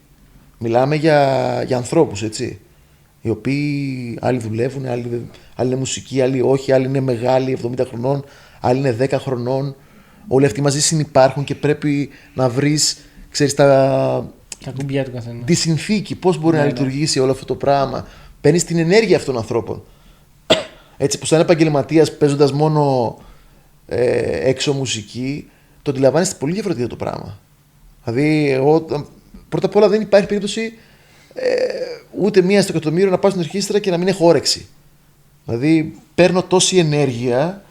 Μιλάμε για ανθρώπους, έτσι. Οι οποίοι άλλοι δουλεύουν, άλλοι είναι μουσικοί, άλλοι όχι, άλλοι είναι μεγάλοι, 70 χρονών, άλλοι είναι 10 χρονών. Όλοι αυτοί μαζί συνυπάρχουν και πρέπει να βρεις, ξέρεις, τα κουμπιά του καθένα. Τη συνθήκη, πώς μπορεί να λειτουργήσει όλο αυτό το πράγμα. Παίρνεις την ενέργεια αυτών των ανθρώπων. Έτσι, που σαν επαγγελματίας παίζοντας μόνο έξω μουσική, το αντιλαμβάνεσαι πολύ διαφορετικά το πράγμα. Δηλαδή, πρώτα απ' όλα δεν υπάρχει περίπτωση ούτε μία στο εκατομμύριο να πάω στην ορχήστρα και να μην έχω όρεξη. Δηλαδή, παίρνω τόση ενέργεια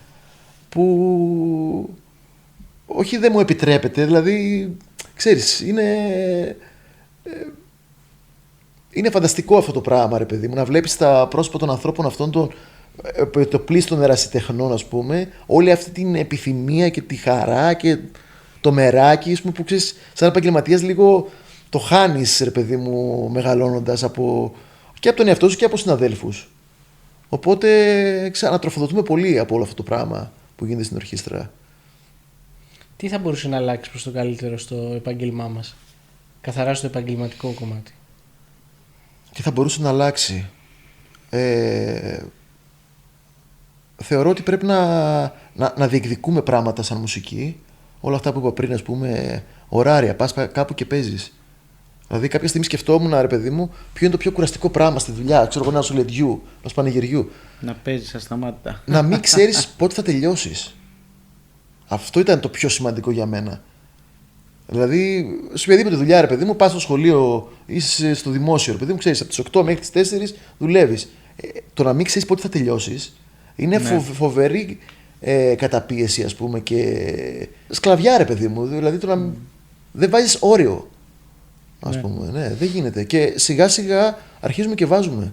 που όχι δεν μου επιτρέπεται. Δηλαδή, ξέρεις, είναι φανταστικό αυτό το πράγμα, ρε παιδί μου, να βλέπεις τα πρόσωπα των ανθρώπων αυτών, το πλήστον ερασιτεχνών, ας πούμε, όλη αυτή την επιθυμία και τη χαρά και το μεράκι, ας πούμε, που ξέρεις, σαν επαγγελματίας λίγο το χάνεις, ρε παιδί μου, μεγαλώνοντας και από τον εαυτό σου και από συναδέλφους. Οπότε ξανατροφοδοτούμε πολύ από όλο αυτό το πράγμα που γίνεται στην ορχήστρα. Τι θα μπορούσε να αλλάξει προς το καλύτερο στο επάγγελμά μας? καθαρά στο επαγγελματικό κομμάτι. Και θα μπορούσε να αλλάξει. Θεωρώ ότι πρέπει να διεκδικούμε πράγματα σαν μουσική. Όλα αυτά που είπα πριν, ας πούμε, ωράρια, πας κάπου και παίζεις. Δηλαδή, κάποια στιγμή σκεφτόμουν, ρε παιδί μου, ποιο είναι το πιο κουραστικό πράγμα στη δουλειά. Ξέρω εγώ, ενός λεδιού, ενός πανηγυριού. Να παίζεις ασταμάτητα. Να μην ξέρεις πότε θα τελειώσεις. Αυτό ήταν το πιο σημαντικό για μένα. Δηλαδή, σε οποιαδήποτε δουλειά, ρε παιδί μου, πας στο σχολείο, είσαι στο δημόσιο, ρε παιδί μου, ξέρεις, από τις 8 μέχρι τις 4 δουλεύεις. Το να μην ξέρεις πότε θα τελειώσεις είναι φοβερή καταπίεση, ας πούμε, και σκλαβιά, ρε παιδί μου. Δηλαδή, το να δεν βάζεις όριο. Ας πούμε, ναι, δεν γίνεται. Και σιγά σιγά αρχίζουμε και βάζουμε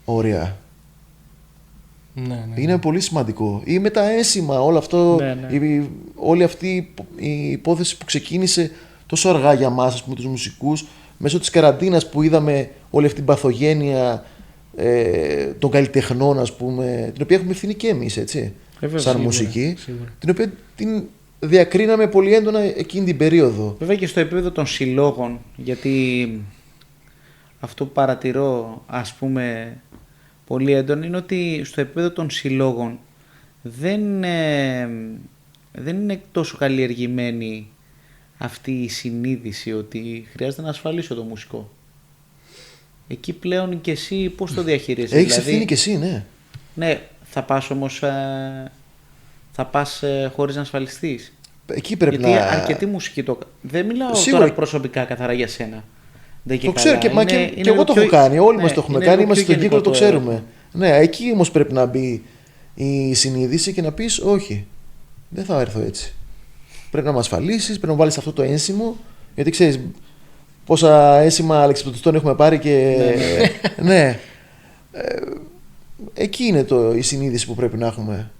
όρια. Ναι. Είναι πολύ σημαντικό. Ή με τα ένσημα, όλο αυτό, όλη αυτή η υπόθεση που ξεκίνησε τόσο αργά για μας, ας πούμε, τους μουσικούς, μέσω της καραντίνας που είδαμε όλη αυτή την παθογένεια των καλλιτεχνών, ας πούμε, την οποία έχουμε ευθύνη και εμείς, έτσι, σαν μουσική, σίγουρα. την οποία την διακρίναμε πολύ έντονα εκείνη την περίοδο. Βέβαια και στο επίπεδο των συλλόγων, γιατί αυτό που παρατηρώ, ας πούμε, πολύ έντονο είναι ότι στο επίπεδο των συλλόγων δεν είναι τόσο καλλιεργημένη αυτή η συνείδηση ότι χρειάζεται να ασφαλίσω το μουσικό. Εκεί πλέον και εσύ πώς το διαχειρίζεσαι? Έχεις ευθύνη και εσύ, ναι. Ναι, θα πας όμως χωρίς να ασφαλιστείς. Εκεί πρέπει Γιατί να... αρκετή μουσική δεν μιλάω Σίγουρα. τώρα προσωπικά καθαρά για σένα. Δεν Το ξέρω και εγώ το έχω κάνει. Όλοι μας το έχουμε κάνει. Είμαστε στον κύκλο, το ξέρουμε. Ναι, εκεί όμως πρέπει να μπει η συνείδηση και να πεις όχι, δεν θα έρθω έτσι. Πρέπει να με ασφαλίσεις, πρέπει να βάλεις αυτό το ένσημο. Γιατί ξέρεις πόσα ένσημα αλεξιπτωτιστών έχουμε πάρει και. Ναι. Εκεί είναι η συνείδηση που πρέπει να έχουμε.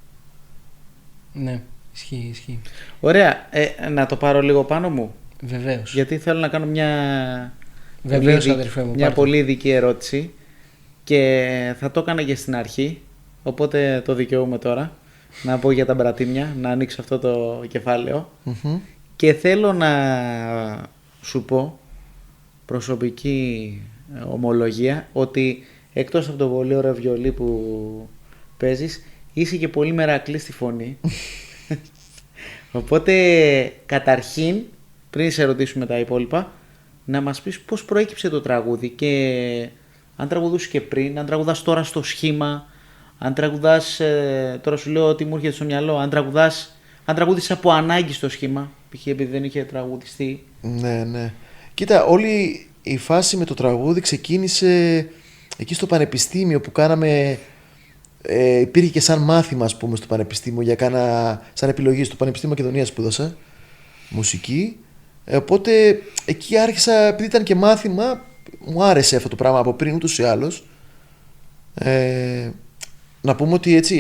Ναι, ισχύει. Ωραία. Να το πάρω λίγο πάνω μου. Βεβαίως. Γιατί θέλω να κάνω μια πολύ ειδική ερώτηση και θα το έκανα και στην αρχή, οπότε το δικαιούμαι τώρα να πω για τα μπρατήμια, να ανοίξω αυτό το κεφάλαιο. Και θέλω να σου πω προσωπική ομολογία ότι εκτός από το πολύ ωραίο βιολί που παίζεις, είσαι και πολύ μερακλή στη φωνή. Οπότε καταρχήν, πριν σε ρωτήσουμε τα υπόλοιπα, να μας πεις πώς προέκυψε το τραγούδι και αν τραγουδούσες και πριν, αν τραγουδάς τώρα στο σχήμα, αν τραγουδάς, τώρα σου λέω ότι μου έρχεται στο μυαλό, αν τραγουδείς από ανάγκη στο σχήμα, π.χ. επειδή δεν είχε τραγουδιστεί. Ναι. Κοίτα, όλη η φάση με το τραγούδι ξεκίνησε εκεί στο πανεπιστήμιο που κάναμε, υπήρχε και σαν μάθημα, ας πούμε, στο πανεπιστήμιο, σαν επιλογή στο Πανεπιστήμιο Μακεδονίας σπούδασα μουσική. Οπότε εκεί άρχισα, επειδή ήταν και μάθημα, μου άρεσε αυτό το πράγμα από πριν ούτως ή άλλως. Να πούμε ότι έτσι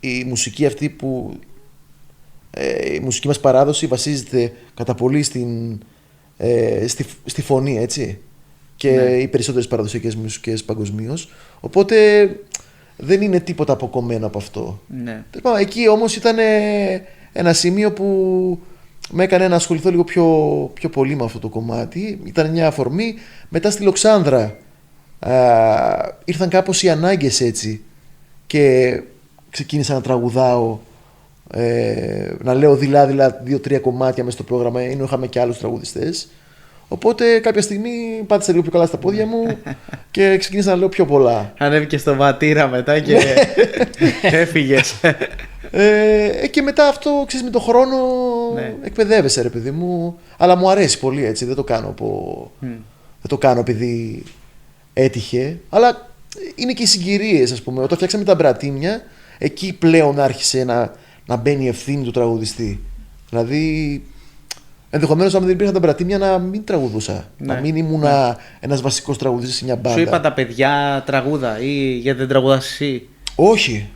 η μουσική αυτή που η μουσική μας παράδοση βασίζεται κατά πολύ στη φωνή, έτσι, και οι περισσότερες παραδοσιακές μουσικές παγκοσμίως, οπότε δεν είναι τίποτα αποκομμένο από αυτό. Ναι. Εκεί όμως ήταν ένα σημείο που με έκανε να ασχοληθώ λίγο πιο πολύ με αυτό το κομμάτι. Ήταν μια αφορμή. Μετά στη Λοξάνδρα ήρθαν κάπως οι ανάγκες, έτσι, και ξεκίνησα να τραγουδάω, να λέω δειλά 2-3 κομμάτια μέσα στο πρόγραμμα, ενώ είχαμε και άλλους τραγουδιστές. Οπότε κάποια στιγμή πάτησα λίγο πιο καλά στα πόδια μου και ξεκίνησα να λέω πιο πολλά. Ανέβηκε στο βατήρα μετά και έφυγες. Και μετά αυτό, ξέρεις, με τον χρόνο εκπαιδεύεσαι, ρε παιδί μου. Αλλά μου αρέσει πολύ, έτσι, δεν το κάνω επειδή έτυχε. Αλλά είναι και οι συγκυρίες, ας πούμε. Όταν φτιάξαμε τα μπρατήμια, εκεί πλέον άρχισε να μπαίνει η ευθύνη του τραγουδιστή. Δηλαδή, ενδεχομένως, αν δεν υπήρχαν τα μπρατήμια, να μην τραγουδούσα. Να μην ήμουν ένας βασικός τραγουδιστής σε μια μπάντα. Σου είπα τα παιδιά τραγούδα ή γιατί δεν τραγουδάς εσύ? Όχι.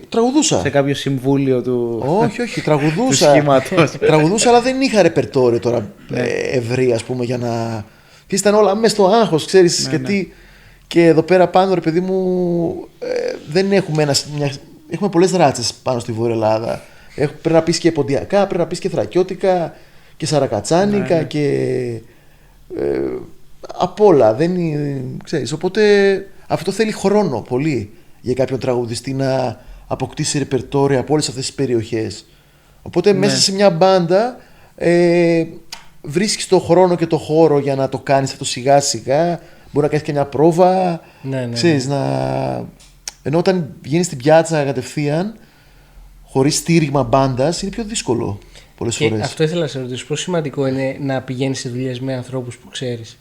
Τραγουδούσα. Σε κάποιο συμβούλιο του. Όχι, τραγουδούσα. Του σχήματος. Τραγουδούσα, αλλά δεν είχα ρεπερτόριο τώρα ευρύ, ας πούμε, για να. Και ήταν όλα μέσα στο άγχος, ξέρεις. Και εδώ πέρα πάνω, ρε παιδί μου, δεν έχουμε έχουμε πολλές ράτσες πάνω στη Βόρεια Ελλάδα. Πρέπει να πεις και ποντιακά, πρέπει να πεις και θρακιώτικα και σαρακατσάνικα και Απ' όλα. Ξέρεις, οπότε αυτό θέλει χρόνο πολύ για κάποιον τραγουδιστή να αποκτήσει ρεπερτόρια από όλες αυτές τις περιοχές. Οπότε μέσα σε μια μπάντα βρίσκεις το χρόνο και το χώρο για να το κάνεις αυτό σιγά σιγά. Μπορεί να κάνεις και μια πρόβα. Ξέρεις, ενώ όταν βγαίνεις στην πιάτσα κατευθείαν, χωρίς στήριγμα μπάντας, είναι πιο δύσκολο πολλές φορές. Αυτό ήθελα να σε ρωτήσω. Πόσο σημαντικό είναι να πηγαίνεις σε δουλειές με ανθρώπους που ξέρεις.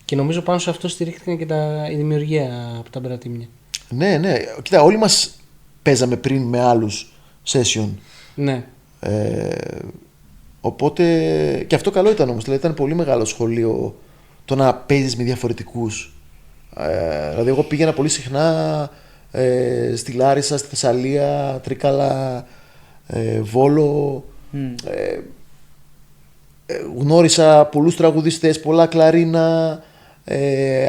Και νομίζω πάνω σε αυτό στηρίχθηκαν και η δημιουργία από τα Μπρατήμια. Ναι. Κοίτα, όλοι μας παίζαμε πριν με άλλους session. Ναι. Οπότε και αυτό καλό ήταν όμως. Δηλαδή ήταν πολύ μεγάλο σχολείο το να παίζεις με διαφορετικούς. Δηλαδή εγώ πήγαινα πολύ συχνά στη Λάρισα, στη Θεσσαλία, Τρίκαλα, Βόλο. Γνώρισα πολλούς τραγουδιστές, πολλά κλαρίνα,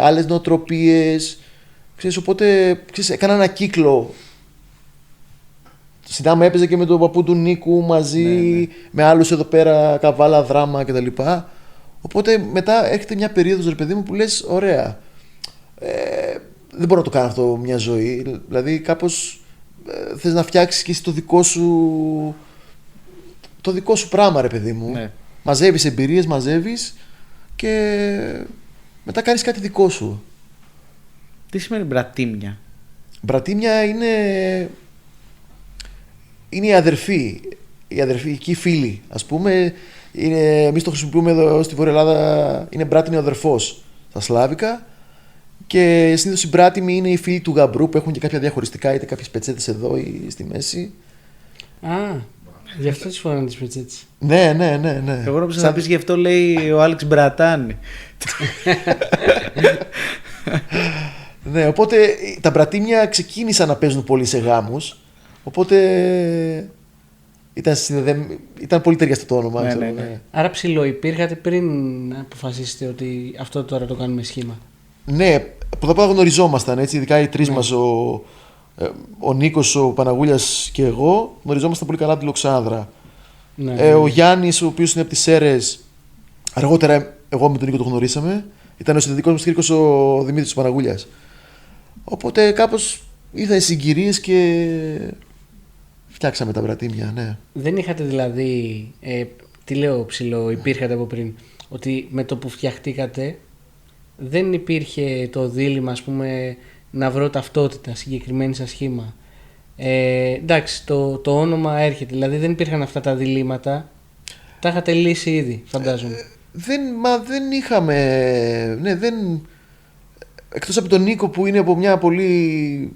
άλλες νοοτροπίες. Ξέρεις, οπότε έκανα ένα κύκλο. Συνάμε έπαιζε και με τον παππού του Νίκου μαζί, με άλλους εδώ πέρα, καβάλα, δράμα κτλ. Οπότε μετά έρχεται μια περίοδος, ρε παιδί μου, που λες ωραία, δεν μπορώ να το κάνω αυτό μια ζωή. Δηλαδή κάπως θες να φτιάξεις και εσύ το δικό σου πράγμα, ρε παιδί μου. Ναι. Μαζεύεις εμπειρίες, μαζεύεις και μετά κάνεις κάτι δικό σου. Τι σημαίνει Μπρατήμια? Μπρατήμια είναι οι αδερφοί, οι φίλοι, ας πούμε. Εμείς το χρησιμοποιούμε εδώ στη Βόρεια Ελλάδα, είναι μπράτινη ο αδερφός στα σλάβικα. Και συνήθως οι μπράτιμοι είναι οι φίλοι του γαμπρού που έχουν και κάποια διαχωριστικά, είτε κάποιες πετσέτες εδώ ή στη μέση. Γι' αυτό τις φοράνε τις πετσέτες. Ναι. Εγώ νόμιζα να πεις γι' αυτό λέει ο Άλεξ Μπρατάνη. Ναι, οπότε τα μπρατήμια ξεκίνησαν να παίζουν πολύ σε γάμους. Οπότε ήταν πολύ ταιριαστό το όνομα. Ναι. Άρα ψιλοϋπήρχατε πριν αποφασίσετε ότι αυτό τώρα το κάνουμε σχήμα? Ναι, πρώτα απ' όλα γνωριζόμασταν, έτσι, ειδικά οι τρεις μας, ο Νίκος, ο Παναγούλιας και εγώ, γνωριζόμασταν πολύ καλά από τη Λοξάνδρα. Ο Γιάννης, ο οποίος είναι από τις Σέρρες, αργότερα εγώ με τον Νίκο το γνωρίσαμε, ήταν ο συνδετικός μας κρίκος ο Δημήτρης Παναγούλιας. Οπότε κάπως ήρθαν οι συγκυρίες και φτιάξαμε τα Μπρατήμια, ναι. Δεν είχατε δηλαδή, τι λέω υπήρχατε από πριν, ότι με το που φτιαχτήκατε δεν υπήρχε το δίλημμα, ας πούμε, να βρω ταυτότητα συγκεκριμένη σαν σχήμα. Εντάξει, το όνομα έρχεται, δηλαδή δεν υπήρχαν αυτά τα διλήμματα. Τα είχατε λύσει ήδη, φαντάζομαι. Δεν είχαμε. Ναι, εκτός από τον Νίκο που είναι από μια πολύ.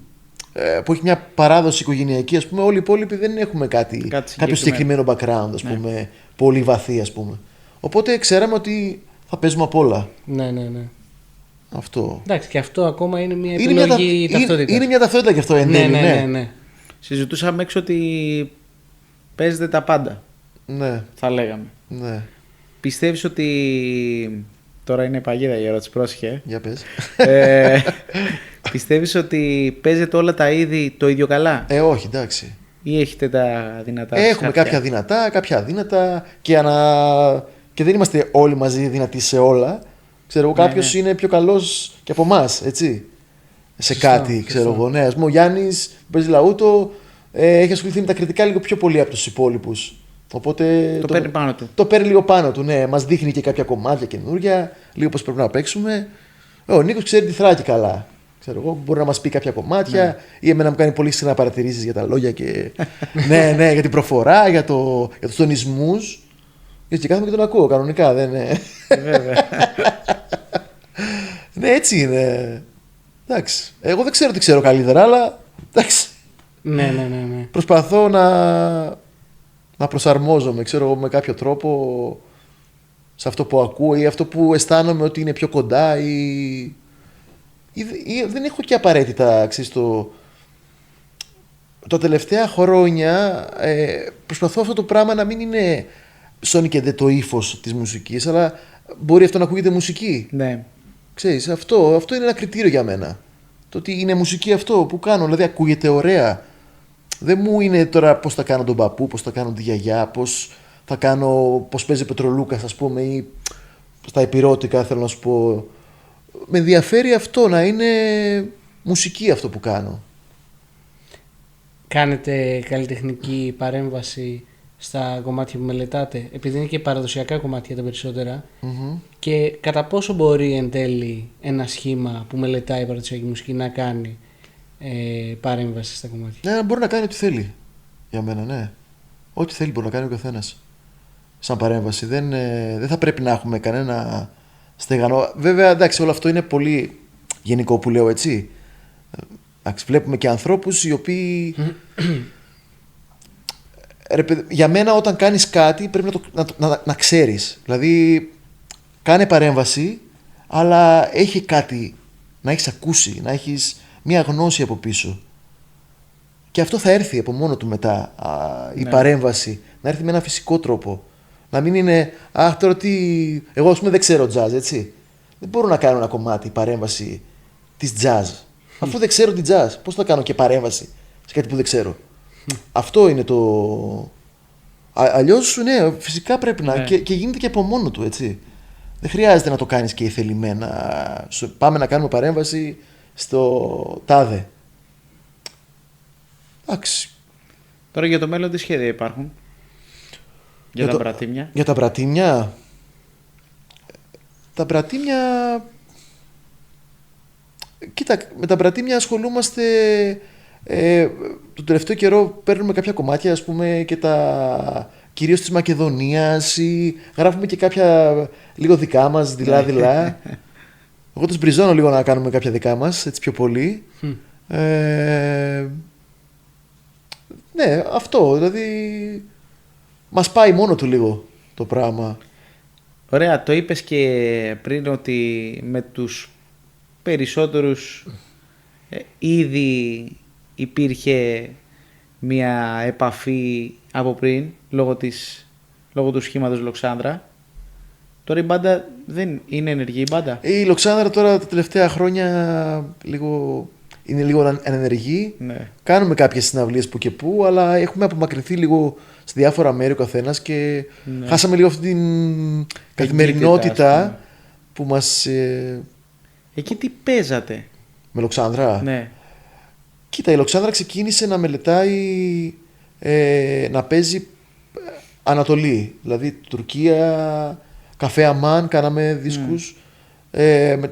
Που έχει μια παράδοση οικογενειακή, ας πούμε, όλοι οι υπόλοιποι δεν έχουμε κάποιο συγκεκριμένο background, ας πούμε, πολύ βαθύ, ας πούμε. Οπότε ξέραμε ότι θα παίζουμε απ' όλα. Ναι. Αυτό. Εντάξει, και αυτό ακόμα είναι μια επιλογή ταυτότητα. Είναι μια ταυτότητα και αυτό εν τέλει. Ναι. Συζητούσαμε έξω ότι παίζετε τα πάντα. Ναι. Θα λέγαμε. Ναι. Πιστεύεις ότι. Τώρα είναι παγίδα η ερώτηση, πρόσεχε. Για πες. Πιστεύεις ότι παίζετε όλα τα είδη το ίδιο καλά? Όχι, εντάξει. Ή έχετε τα δυνατά? Έχουμε κάποια δυνατά, κάποια αδύνατα και δεν είμαστε όλοι μαζί δυνατοί σε όλα. Ξέρω εγώ, κάποιος είναι πιο καλός και από εμάς, έτσι. Σε κάτι, ξέρω εγώ. Ναι, ας πούμε, ο Γιάννης που παίζει λαούτο έχει ασχοληθεί με τα κριτικά λίγο πιο πολύ από τους υπόλοιπους. Οπότε το παίρνει πάνω του. Το παίρνει λίγο πάνω του, ναι. Μας δείχνει και κάποια κομμάτια καινούρια, λίγο πώς πρέπει να παίξουμε. Ο Νίκος ξέρει τη Θράκη καλά. Ξέρω εγώ, μπορεί να μας πει κάποια κομμάτια ή εμένα μου κάνει πολύ συχνά παρατηρήσεις για τα λόγια και. ναι, για την προφορά, για τους τονισμούς. Και κάθομαι και τον ακούω κανονικά, δεν είναι. Βέβαια. Ναι, έτσι είναι. Εντάξει. Εγώ δεν ξέρω τι ξέρω καλύτερα, αλλά. Εντάξει. Ναι. Προσπαθώ να προσαρμόζομαι, ξέρω εγώ, με κάποιο τρόπο σε αυτό που ακούω ή αυτό που αισθάνομαι ότι είναι πιο κοντά ή δεν έχω και απαραίτητα, ξέρεις, τα τελευταία χρόνια προσπαθώ αυτό το πράγμα να μην είναι σώνει και δεν το ύφος της μουσικής, αλλά μπορεί αυτό να ακούγεται μουσική. Ναι. Ξέρεις, αυτό είναι ένα κριτήριο για μένα. Το ότι είναι μουσική αυτό που κάνω, δηλαδή ακούγεται ωραία. Δεν μου είναι τώρα πώς θα κάνω τον παππού, πώς θα κάνω τη γιαγιά, πώς παίζει ο Πετρολούκας, ας πούμε, ή στα υπηρώτικα, θέλω να σου πω. Με ενδιαφέρει αυτό, να είναι μουσική αυτό που κάνω. Κάνετε καλλιτεχνική παρέμβαση στα κομμάτια που μελετάτε, επειδή είναι και παραδοσιακά κομμάτια τα περισσότερα, και κατά πόσο μπορεί εν τέλει ένα σχήμα που μελετάει παραδοσιακή μουσική να κάνει παρέμβαση στα κομμάτια? Ναι, μπορεί να κάνει ό,τι θέλει. Για μένα, ναι. Ό,τι θέλει μπορεί να κάνει ο καθένας. Σαν παρέμβαση. Δεν θα πρέπει να έχουμε κανένα στεγανό. Βέβαια, εντάξει, όλο αυτό είναι πολύ γενικό που λέω, έτσι. Εντάξει, βλέπουμε και ανθρώπους οι οποίοι. Για μένα, όταν κάνεις κάτι, πρέπει να ξέρεις. Δηλαδή, κάνε παρέμβαση, αλλά έχει κάτι να έχεις ακούσει, να έχεις μια γνώση από πίσω. Και αυτό θα έρθει από μόνο του μετά, η παρέμβαση. Να έρθει με ένα φυσικό τρόπο. Να μην είναι, αχ, τώρα τι. Εγώ, ας πούμε, δεν ξέρω jazz, έτσι. Δεν μπορώ να κάνω ένα κομμάτι παρέμβαση της jazz. Αφού δεν ξέρω την jazz, πώς θα κάνω και παρέμβαση σε κάτι που δεν ξέρω? Αυτό είναι το. Αλλιώς, ναι, φυσικά πρέπει να. Και γίνεται και από μόνο του, έτσι. Δεν χρειάζεται να το κάνεις και ηθελημένα. Πάμε να κάνουμε παρέμβαση στο τάδε. Εντάξει. Τώρα για το μέλλον τι σχέδια υπάρχουν? Για τα μπρατήμια. Για τα μπρατήμια. Τα μπρατήμια. Κοίτα, με τα μπρατήμια ασχολούμαστε. Το τελευταίο καιρό παίρνουμε κάποια κομμάτια, ας πούμε, και κυρίως της Μακεδονίας, ή γράφουμε και κάποια λίγο δικά μας, δειλά-δειλά. Εγώ τους μπριζώνω λίγο να κάνουμε κάποια δικά μας, έτσι πιο πολύ. Ναι, αυτό, δηλαδή μας πάει μόνο του λίγο το πράγμα. Ωραία, το είπες και πριν ότι με τους περισσότερους ήδη υπήρχε μια επαφή από πριν λόγω του σχήματος Λοξάνδρα. Τώρα η μπάντα δεν είναι ενεργή η μπάντα. Η Λοξάνδρα τώρα τα τελευταία χρόνια είναι λίγο ανενεργή. Ναι. Κάνουμε κάποιες συναυλίες που και που, αλλά έχουμε απομακρυνθεί λίγο σε διάφορα μέρη ο καθένας και χάσαμε λίγο αυτή την καθημερινότητα που μας. Εκεί τι παίζατε? Με Λοξάνδρα. Ναι. Κοίτα, η Λοξάνδρα ξεκίνησε να μελετάει, να παίζει Ανατολή. Δηλαδή Τουρκία, Καφέ Αμάν, κάναμε δίσκους.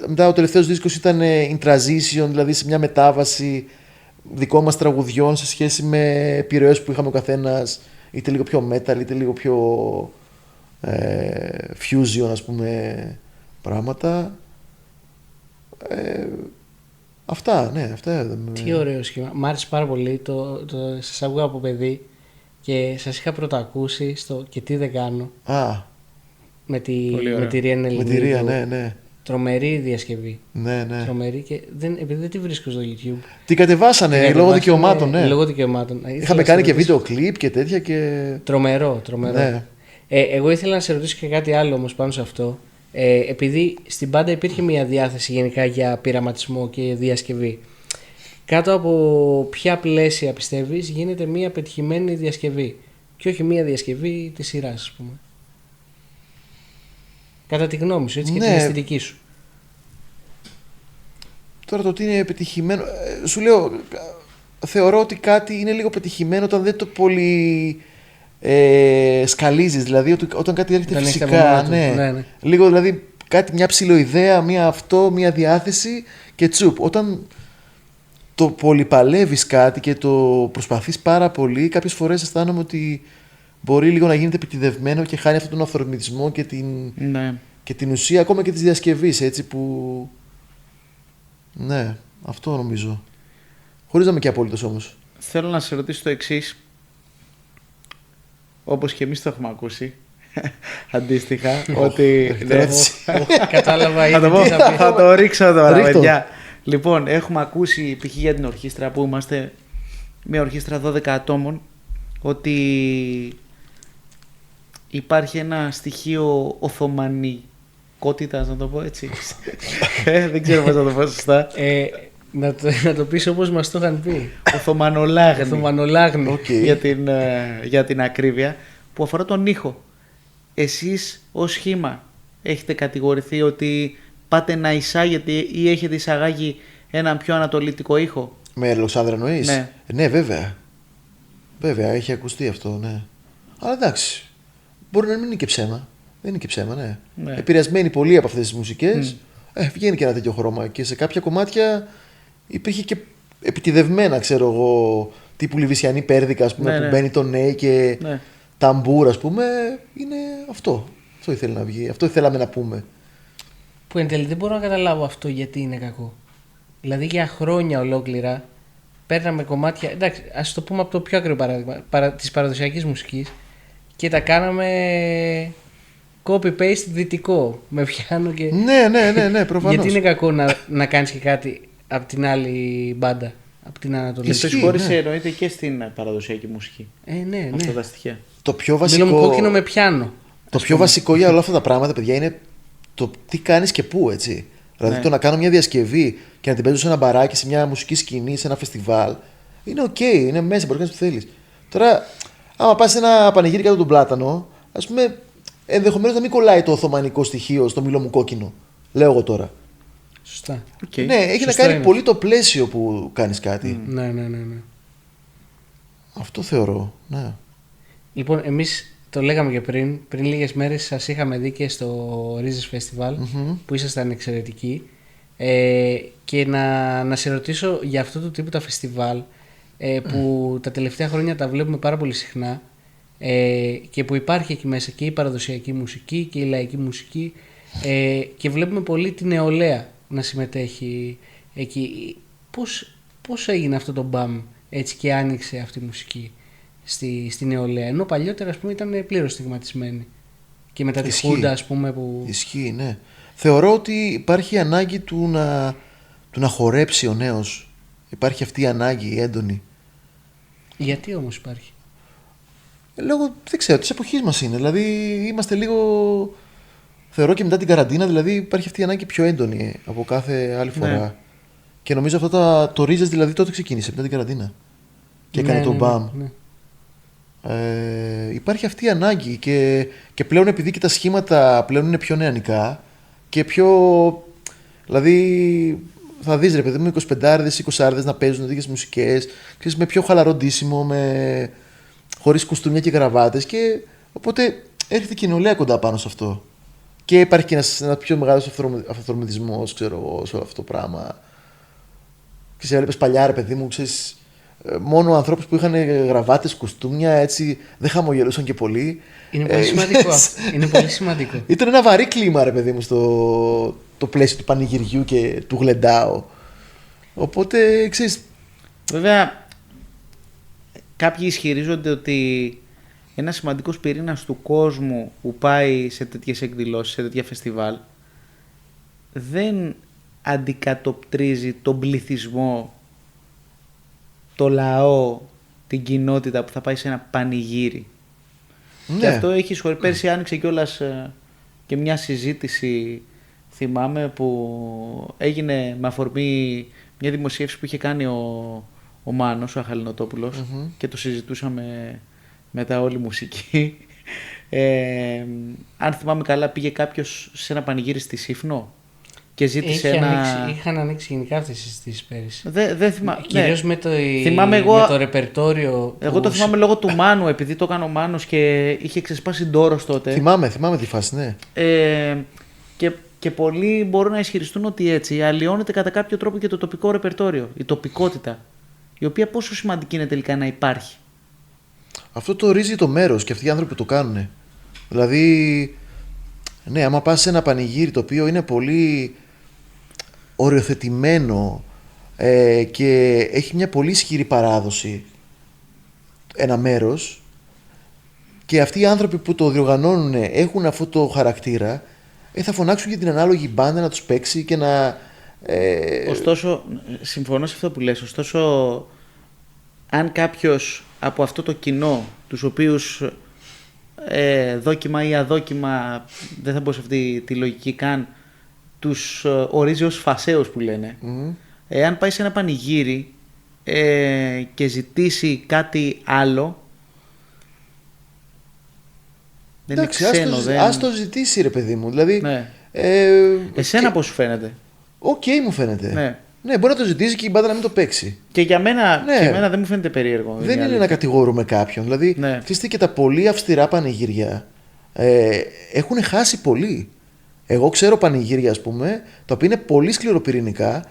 Μετά ο τελευταίος δίσκος ήταν In Transition, δηλαδή σε μια μετάβαση δικών μας τραγουδιών σε σχέση με επιρροές που είχαμε ο καθένας, είτε λίγο πιο metal, είτε λίγο πιο fusion, ας πούμε, πράγματα. Αυτά, ναι, αυτά. Τι ωραίο σχήμα. Μ' άρεσε πάρα πολύ. Σας άκουγα από παιδί και σας είχα πρωτοακούσει στο «Και τι δεν κάνω». Με τη Ρία Νελινίδου. Με τη Ρία, ναι. Τρομερή διασκευή. Ναι. Τρομερή, και επειδή δεν τη βρίσκω στο YouTube. Την κατεβάσανε λόγω δικαιωμάτων, ναι. Λόγω δικαιωμάτων. Είχαμε κάνει και βίντεο κλιπ και τέτοια και. Τρομερό. Ναι. Εγώ ήθελα να σε ρωτήσω και κάτι άλλο όμως πάνω σε αυτό. Επειδή στην πάντα υπήρχε μια διάθεση γενικά για πειραματισμό και διασκευή. Κάτω από ποια πλαίσια πιστεύεις γίνεται μια πετυχημένη διασκευή? Και όχι μια διασκευή της σειράς, ας πούμε. Κατά τη γνώμη σου, έτσι, και την αισθητική σου. Τώρα το ότι είναι πετυχημένο. Σου λέω, θεωρώ ότι κάτι είναι λίγο πετυχημένο όταν δεν το πολύ σκαλίζεις. Δηλαδή όταν κάτι έρχεται φυσικά. Ναι. Λίγο δηλαδή μια ψιλοειδέα, μια διάθεση και τσουπ. Όταν το πολυπαλεύεις κάτι και το προσπαθείς πάρα πολύ, κάποιες φορές αισθάνομαι ότι μπορεί λίγο να γίνεται επιτηδευμένο και χάνει αυτόν τον αυθορμητισμό και την ουσία ακόμα και της διασκευής, έτσι που. Ναι, αυτό νομίζω. Χωρίς να είμαι και απόλυτος όμως. Θέλω να σε ρωτήσω το εξής. Όπως και εμείς το έχουμε ακούσει. Αντίστοιχα. Ότι. Κατάλαβα ήδη. Θα το ρίξω τώρα, παιδιά. Λοιπόν, έχουμε ακούσει π.χ. για την ορχήστρα που είμαστε μια ορχήστρα 12 ατόμων, ότι υπάρχει ένα στοιχείο οθωμανικότητας, να το πω έτσι. Δεν ξέρω πώς να το πω σωστά. Να το πεις όπως μας το είχαν πει. Οθωμανολάγνη. Για την ακρίβεια, που αφορά τον ήχο. Εσείς ως σχήμα έχετε κατηγορηθεί ότι πάτε να εισάγετε ή έχετε εισαγάγει έναν πιο ανατολίτικο ήχο? Με Αλεξάνδρα εννοείς? Ναι. Ναι, βέβαια. Βέβαια, έχει ακουστεί αυτό, ναι. Αλλά εντάξει. Μπορεί να μην είναι και ψέμα. Δεν είναι και ψέμα, ναι. Ναι. Επηρεασμένοι πολύ από αυτές τις μουσικές. Βγαίνει και ένα τέτοιο χρώμα. Και σε κάποια κομμάτια υπήρχε και επιτηδευμένα, ξέρω εγώ, τύπου Λιβυσιανή Πέρδικα, ας πούμε, Ναι, που ναι. μπαίνει το νέι και Ναι. ταμπούρ, ας πούμε. Είναι αυτό. Αυτό ήθελε να βγει. Αυτό ήθελαμε να πούμε. Που εν τέλει δεν μπορώ να καταλάβω αυτό γιατί είναι κακό. Δηλαδή για χρόνια ολόκληρα παίρναμε κομμάτια. Εντάξει, ας το πούμε από το πιο ακραίο παράδειγμα της παραδοσιακής μουσικής και τα κάναμε copy-paste δυτικό με πιάνο και. Ναι, προφανώς. Γιατί είναι κακό να κάνεις και κάτι από την άλλη μπάντα, από την Ανατολή. Και αυτό Ισχύει, εισχώρησε ναι. εννοείται και στην παραδοσιακή μουσική. Ναι. Αυτά τα στοιχεία. Το πιο Μιλάμε βασικό. κόκκινο με πιάνο. Το πιο βασικό για όλα αυτά τα πράγματα, παιδιά, είναι το τι κάνεις και πού, έτσι. Δηλαδή Ναι. το να κάνω μια διασκευή και να την παίζω σε ένα μπαράκι, σε μια μουσική σκηνή, σε ένα φεστιβάλ, είναι οκ, είναι μέσα, μπορεί να κάνεις ό,τι θέλεις. Τώρα, άμα πας σε ένα πανηγύρι κάτω τον πλάτανο, ας πούμε, ενδεχομένως να μην κολλάει το οθωμανικό στοιχείο στο μήλο μου κόκκινο. Λέω εγώ τώρα. Σωστά. Okay. Ναι, έχει Σωστό να κάνει είναι. πολύ το πλαίσιο που κάνεις κάτι. Ναι. Αυτό θεωρώ. Ναι. Λοιπόν, εμείς το λέγαμε και πριν λίγες μέρες σας είχαμε δει και στο Rίζες Festival που ήσασταν εξαιρετικοί και να σε ρωτήσω για αυτού του τύπου τα φεστιβάλ που τα τελευταία χρόνια τα βλέπουμε πάρα πολύ συχνά και που υπάρχει εκεί μέσα και η παραδοσιακή μουσική και η λαϊκή μουσική και βλέπουμε πολύ την νεολαία να συμμετέχει εκεί. Πώς έγινε αυτό το μπαμ έτσι και άνοιξε αυτή η μουσική στη νεολαία, ενώ παλιότερα ας πούμε ήταν πλήρως στιγματισμένη και μετά τη Ισχύει. Χούντα ας πούμε που. Ισχύει, ναι. Θεωρώ ότι υπάρχει ανάγκη του να χορέψει ο νέος. Υπάρχει αυτή η ανάγκη έντονη. Γιατί όμως υπάρχει? Λόγω, δεν ξέρω, της εποχής μας είναι. Δηλαδή είμαστε λίγο. Θεωρώ και μετά την καραντίνα, δηλαδή υπάρχει αυτή η ανάγκη πιο έντονη από κάθε άλλη φορά. Ναι. Και νομίζω αυτό το Ρίζες δηλαδή τότε ξεκίνησε μετά την καραντίνα. Και έκανε Ναι, το ναι, μπαμ. ναι. Υπάρχει αυτή η ανάγκη και πλέον επειδή και τα σχήματα πλέον είναι πιο νεανικά και πιο. Δηλαδή θα δεις ρε παιδί μου 25άρδες, 20άρδες να παίζουν τέτοιες μουσικές, ξέρεις, με πιο χαλαρό ντύσιμο, χωρίς κουστούμια και γραβάτες και οπότε έρχεται και η νεολαία κοντά πάνω σε αυτό. Και υπάρχει και ένας πιο μεγάλος αυτοδρομητισμός, ξέρω εγώ, σε όλο αυτό το πράγμα. Και σε έβλεπες παλιά ρε παιδί μου, ξέρεις, μόνο ανθρώπους που είχαν γραβάτες, κουστούμια, έτσι δεν χαμογελούσαν και πολύ. Είναι πολύ σημαντικό αυτό. Είναι πολύ σημαντικό. Ήταν ένα βαρύ κλίμα ρε παιδί μου στο το πλαίσιο του πανηγυριού και του γλεντάου. Οπότε ξέρεις. Βέβαια, κάποιοι ισχυρίζονται ότι ένα σημαντικός πυρήνας του κόσμου που πάει σε τέτοιες εκδηλώσεις, σε τέτοια φεστιβάλ, δεν αντικατοπτρίζει τον πληθυσμό, το λαό, την κοινότητα που θα πάει σε ένα πανηγύρι. Ναι. Και αυτό έχει σχολεί. Πέρσι άνοιξε κιόλας και μια συζήτηση, θυμάμαι, που έγινε με αφορμή μια δημοσίευση που είχε κάνει ο Μάνος, ο Αχαλινοτόπουλος, και το συζητούσαμε μετά όλη η μουσική. Αν θυμάμαι καλά, πήγε κάποιος σε ένα πανηγύρι στη Σύφνο και ζήτησε Είχαν ανοίξει γενικά αυτές τις συζητήσεις πέρυσι. Δεν θυμάμαι. Κυρίως με Θυμάμαι με το ρεπερτόριο. Εγώ το θυμάμαι λόγω του Μάνου, επειδή το έκανε ο Μάνος και είχε ξεσπάσει ντόρος τότε. Θυμάμαι τη φάση, ναι. Και πολλοί μπορούν να ισχυριστούν ότι έτσι αλλοιώνεται κατά κάποιο τρόπο και το τοπικό ρεπερτόριο, η τοπικότητα, η οποία πόσο σημαντική είναι τελικά να υπάρχει. Αυτό το ορίζει το μέρος και αυτοί οι άνθρωποι που το κάνουν. Δηλαδή, ναι, άμα πας σε ένα πανηγύρι το οποίο είναι πολύ οριοθετημένο και έχει μια πολύ ισχυρή παράδοση ένα μέρος και αυτοί οι άνθρωποι που το διοργανώνουν έχουν αυτό το χαρακτήρα, θα φωνάξουν για την ανάλογη μπάντα να τους παίξει και να... Ωστόσο, συμφωνώ σε αυτό που λες, ωστόσο αν κάποιος από αυτό το κοινό, τους οποίους δόκιμα ή αδόκιμα, δεν θα μπω σε αυτή τη λογική καν, τους ορίζει ως φασαίους που λένε, αν πάει σε ένα πανηγύρι και ζητήσει κάτι άλλο, Δεν είναι ξένο. Ας το ζητήσει, ρε παιδί μου. Δηλαδή, Ναι. και... Εσένα πώς σου φαίνεται? Οκ, μου φαίνεται. Ναι. Ναι, μπορεί να το ζητήσει και η μπάντα να μην το παίξει. Και για μένα, Ναι. και εμένα δεν μου φαίνεται περίεργο. Δεν είναι να κατηγορούμε κάποιον. Δηλαδή, Ναι. ξέρετε, και τα πολύ αυστηρά πανηγύρια έχουν χάσει πολύ. Εγώ ξέρω πανηγύρια, ας πούμε, τα οποία είναι πολύ σκληροπυρηνικά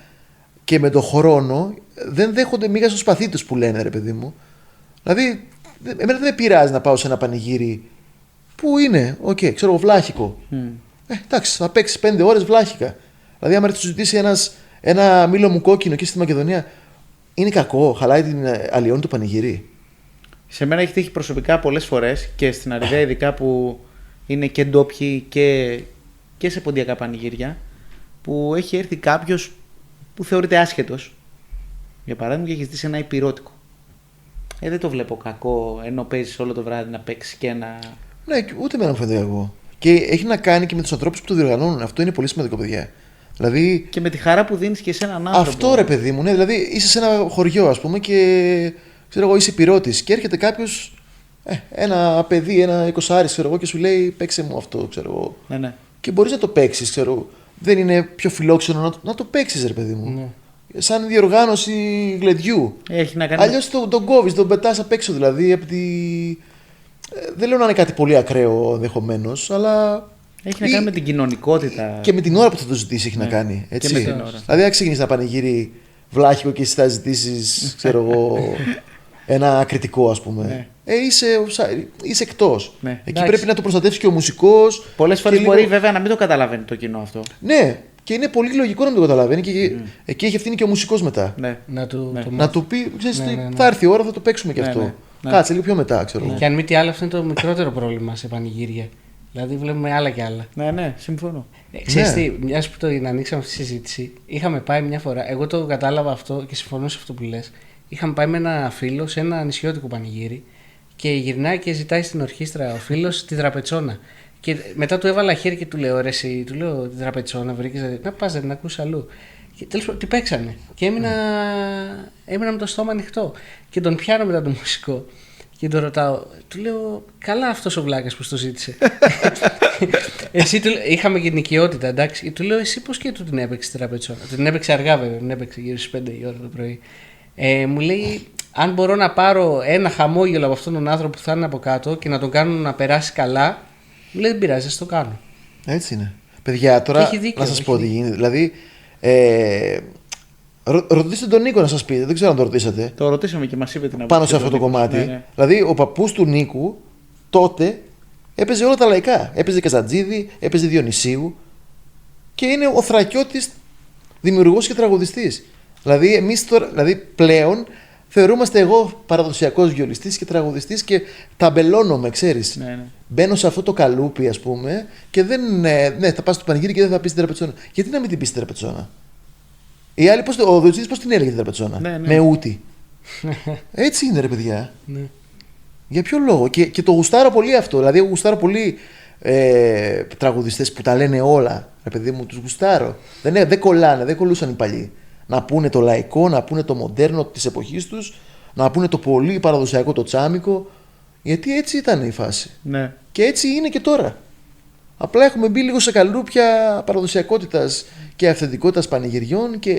και με τον χρόνο δεν δέχονται μίγα στο σπαθί τους που λένε, ρε παιδί μου. Δηλαδή, εμένα δεν με πειράζει να πάω σε ένα πανηγύρι που είναι, ξέρω εγώ, βλάχικο. Εντάξει, θα παίξει 5 ώρες βλάχικα. Δηλαδή, άμα έρθει να σου ζητήσει ένα μήλο μου κόκκινο εκεί στη Μακεδονία, είναι κακό, χαλάει την αλλοιώνει το πανηγύρι. Σε μένα έχει τύχει προσωπικά πολλές φορές και στην Αριδαία, ειδικά που είναι και ντόπιοι και σε ποντιακά πανηγύρια, που έχει έρθει κάποιος που θεωρείται άσχετος, για παράδειγμα, και έχει ζητήσει ένα υπηρώτικο. Δεν το βλέπω κακό, ενώ παίζει όλο το βράδυ να παίξει και ένα. Ναι, ούτε εμένα μου φαίνεται κακό. Και έχει να κάνει και με τους ανθρώπους που το διοργανώνουν. Αυτό είναι πολύ σημαντικό, παιδιά. Δηλαδή, Και με τη χαρά που δίνεις και σε έναν άνθρωπο. αυτό, ρε παιδί μου, ναι. Δηλαδή, είσαι σε ένα χωριό, ας πούμε, και ξέρω εγώ, είσαι υπηρώτης και έρχεται κάποιος, ένα παιδί, ένα 20άρης, ξέρω εγώ, και σου λέει παίξε μου αυτό, ξέρω εγώ. Ναι, ναι. Και μπορείς να το παίξεις, ξέρω. Δεν είναι πιο φιλόξενο να το παίξεις, ρε παιδί μου. Ναι. Σαν διοργάνωση γλεντιού. Έχει να κάνει. Αλλιώς τον κόβεις, τον πετάς απ' έξω δηλαδή. Δεν λέω να είναι κάτι πολύ ακραίο ενδεχομένως, αλλά. Έχει να κάνει με την κοινωνικότητα. Και με την ώρα που θα το ζητήσει έχει Ναι. να κάνει. Έτσι. Και με την ώρα. Δηλαδή, αν ξεκινήσει να πανηγύρι βλάχικο και εσύ θα ζητήσει, ξέρω εγώ, ένα κριτικό, ας πούμε. Ναι. Είσαι εκτός. Ναι. Εκεί Εντάξει. πρέπει να το προστατεύσει και ο μουσικός. Πολλές φορές και μπορεί λίγο- βέβαια να μην το καταλαβαίνει το κοινό αυτό. Ναι, και είναι πολύ λογικό να μην το καταλαβαίνει και εκεί έχει ευθύνη και ο μουσικός μετά. Ναι. Να του Ναι. το Να του πει, ξέρεις Ναι, τι, ναι, ναι. θα έρθει η ώρα, θα το παίξουμε και Ναι, αυτό. ναι, ναι. Κάτσε λίγο πιο μετά, ξέρω εγώ. Και αν μη τι άλλο, αυτό είναι το μικρότερο πρόβλημα σε πανηγύρια. Δηλαδή βλέπουμε άλλα και άλλα. Ναι, ναι, συμφωνώ. Ξέρεις Ναι. τι, μια που το ανοίξαμε αυτή τη συζήτηση, είχαμε πάει μια φορά. Εγώ το κατάλαβα αυτό και συμφωνώ σε αυτό που λες. Είχαμε πάει με ένα φίλο σε ένα νησιώτικο πανηγύρι και γυρνάει και ζητάει στην ορχήστρα ο φίλος τη τραπετσόνα. Και μετά του έβαλα χέρι και του λέω: Ρε, εσύ, του λέω τη τραπετσόνα, βρήκε. Να πας, δεν την ακούς αλλού. Και τέλος πάντων, τι παίξανε. Και έμεινα με το στόμα ανοιχτό. Και τον πιάνω μετά τον μουσικό. Και τον ρωτάω, του λέω, καλά αυτός ο βλάκας που στο ζήτησε. Εσύ είχαμε και την οικειότητα, εντάξει. Του λέω, εσύ πώς και του την έπαιξε την τραπετσόνα. Του την έπαιξε αργά, βέβαια, την έπαιξε γύρω στις 5 η ώρα το πρωί. Μου λέει, αν μπορώ να πάρω ένα χαμόγελο από αυτόν τον άνθρωπο που θα είναι από κάτω και να τον κάνω να περάσει καλά, μου λέει, δεν πειράζει, ας το κάνω. Έτσι είναι. Παιδιά, τώρα έχει δίκιο, να σας έχει πω τι δίκιο. γίνεται. Δηλαδή, ρωτήστε τον Νίκο να σας πει, δεν ξέρω αν το ρωτήσατε, Το ρωτήσαμε και μας είπε την πάνω σε άποψη αυτό το του Νίκου. κομμάτι. Ναι, ναι. Δηλαδή, ο παππούς του Νίκου τότε έπαιζε όλα τα λαϊκά. Έπαιζε Καζαντζίδη, έπαιζε Διονυσίου και είναι ο Θρακιώτης δημιουργός και τραγουδιστής. Δηλαδή, εμείς τώρα, δηλαδή πλέον θεωρούμαστε εγώ παραδοσιακός βιολιστής και τραγουδιστής και ταμπελώνομαι, ξέρεις. Ναι, ναι. Μπαίνω σε αυτό το καλούπι, ας πούμε, και δεν. Ναι, θα πας στο πανηγύρι και δεν θα πεις την τραπετσόνα. Γιατί να μην την πεις την τραπετσόνα. Οι άλλοι, ο Δουτζίδης πώς την έλεγε την τραπετσόνα. Ναι, ναι. Με ούτη. Έτσι είναι, ρε παιδιά. Ναι. Για ποιο λόγο. Και το γουστάρω πολύ αυτό. Δηλαδή, εγώ γουστάρω πολύ τραγουδιστές που τα λένε όλα. Ρε παιδί μου, τους γουστάρω. Δεν κολλάνε, δεν κολλούσαν οι παλιοί. Να πούνε το λαϊκό, να πούνε το μοντέρνο της εποχής τους, να πούνε το πολύ παραδοσιακό το τσάμικο. Γιατί έτσι ήταν η φάση. Ναι. Και έτσι είναι και τώρα. Απλά έχουμε μπει λίγο σε καλούπια παραδοσιακότητας και αυθεντικότητας πανηγυριών και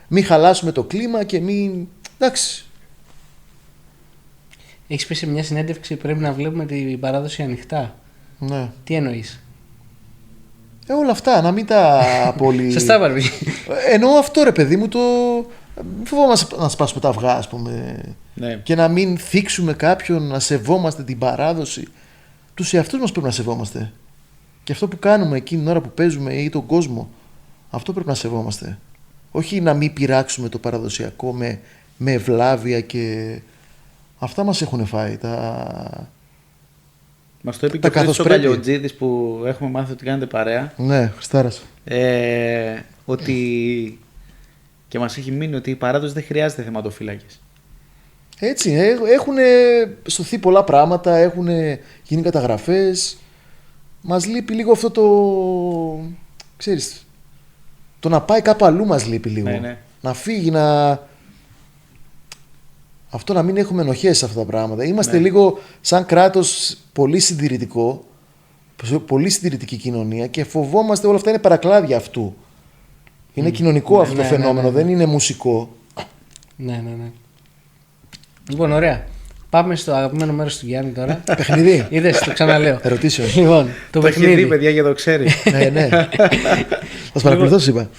μην χαλάσουμε το κλίμα και μην. Εντάξει. Έχεις πει σε μια συνέντευξη πρέπει να βλέπουμε την παράδοση ανοιχτά. Ναι. Τι εννοείς? Όλα αυτά, να μην τα πολύ. Σωστά, Μπαρμπή. Εννοώ αυτό, ρε παιδί μου, το. Μην φοβόμαστε να σπάσουμε τα αυγά, ας πούμε. Ναι. Και να μην θίξουμε κάποιον, να σεβόμαστε την παράδοση. Τους εαυτούς μας πρέπει να σεβόμαστε. Και αυτό που κάνουμε εκείνη την ώρα που παίζουμε ή τον κόσμο, αυτό πρέπει να σεβόμαστε. Όχι να μην πειράξουμε το παραδοσιακό με ευλάβεια και. Αυτά μας έχουν φάει. Μας το είπε Τα και ο Χρήστος ο καθώς πρέπει. Καλιοτζίδης που έχουμε μάθει ότι κάνετε παρέα. Ναι, Χριστάρας. Ότι και μας έχει μείνει ότι η παράδοση δεν χρειάζεται θεματοφύλακες. Έτσι, έχουν σωθεί πολλά πράγματα, έχουν γίνει καταγραφές. Μας λείπει λίγο αυτό το. Ξέρεις, το να πάει κάπου αλλού μας λείπει λίγο. Ναι, ναι. Να φύγει, αυτό να μην έχουμε ενοχές σε αυτά τα πράγματα. Είμαστε Ναι. λίγο σαν κράτος πολύ συντηρητικό, πολύ συντηρητική κοινωνία και φοβόμαστε όλα αυτά είναι παρακλάδια αυτού. Είναι κοινωνικό αυτό το φαινόμενο, δεν είναι μουσικό. Ναι. Λοιπόν, ωραία. Πάμε στο αγαπημένο μέρος του Γιάννη τώρα. Παιχνίδι. Είδες, το ξαναλέω. Ερωτήσεων. Λοιπόν, το Το έχει δει, παιχνίδι. παιδιά, και το ξέρει. Ναι. Θα σας παρακολουθώ, σας είπα.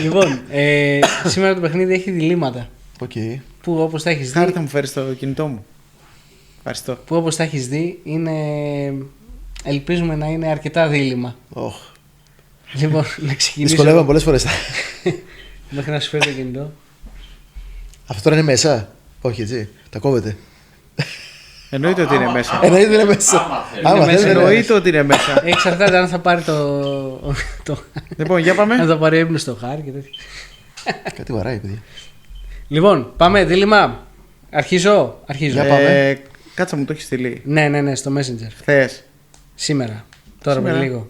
Λοιπόν, σήμερα το παιχνίδι έχει διλήμματα. Οκ. Που όπως τα έχεις δει, Χάρη, θα μου φέρει το κινητό μου. Ευχαριστώ. είναι. Ελπίζουμε να είναι αρκετά δίλημα. Οχ. Λοιπόν, να ξεκινήσω. Δυσκολεύομαι πολλές φορές. Μέχρι να σου φέρω το κινητό. Αυτό τώρα είναι μέσα. Όχι, έτσι. Τα κόβετε. Εννοείται ότι είναι μέσα. Εννοείται είναι μέσα. Είναι μέσα, θέλετε, Εννοείται ότι είναι μέσα. Εξαρτάται αν θα πάρει το. Λοιπόν, για αν πάμε. θα πάρει ύπνο στο χάρι και τέτοια. Κάτι βαράει, παιδιά. Λοιπόν, πάμε, δίλημα. Αρχίζω. Για πάμε. Κάτσα μου το έχει στείλει. Ναι, στο Messenger. Χθες. Σήμερα. Τώρα Σήμερα. πριν λίγο.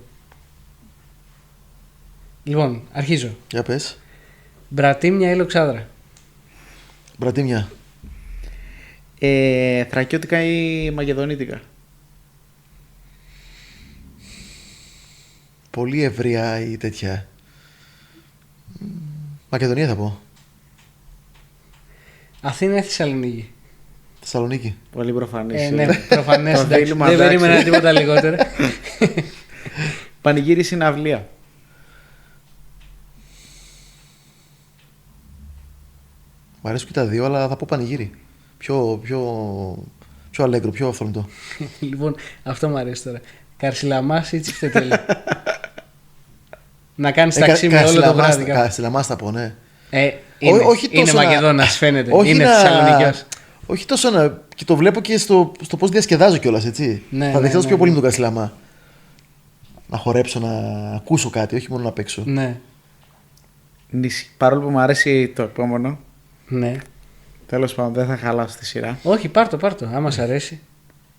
Λοιπόν, αρχίζω. Για πες. Μπρατίμια ή λοξάδρα. Μπρατίμια. Θρακιώτικα ή μακεδονίτικα. Πολύ ευρεία ή τέτοια. Μακεδονία θα πω. Αθήνα ή Θεσσαλονίκη. Θεσσαλονίκη. Πολύ προφανής. Ναι, προφανές. Το εντάξει. δίλημμα, Δεν εντάξει. περίμενα τίποτα λιγότερο. Πανηγύρι συναυλία. Μ' αρέσουν και τα δύο, αλλά θα πω πανηγύρι. Πιο αλέγκρο, πιο αυθόρμητο. Λοιπόν, αυτό μου αρέσει τώρα. Καρσιλαμάς ή τσιφτετέλη. Να κάνεις ταξί με όλο το βράδυ. Καστιλαμάς θα πω, ναι. Είναι, όχι είναι τόσο να- Μακεδόνας, φαίνεται. Όχι Είναι να- Θεσσαλονικιός. Όχι τόσο να. Και το βλέπω και στο πώς διασκεδάζω κιόλας, έτσι. Ναι, θα ναι, δεχτώ ναι, πιο πολύ ναι. με τον Καστιλαμά. Να χορέψω, να ακούσω κάτι, όχι μόνο να παίξω. Ναι, Παρόλο που μου αρέσει το επόμενο. ναι. Τέλος πάντων, δεν θα χαλάσω τη σειρά. Όχι, πάρ' το, άμα σ' αρέσει.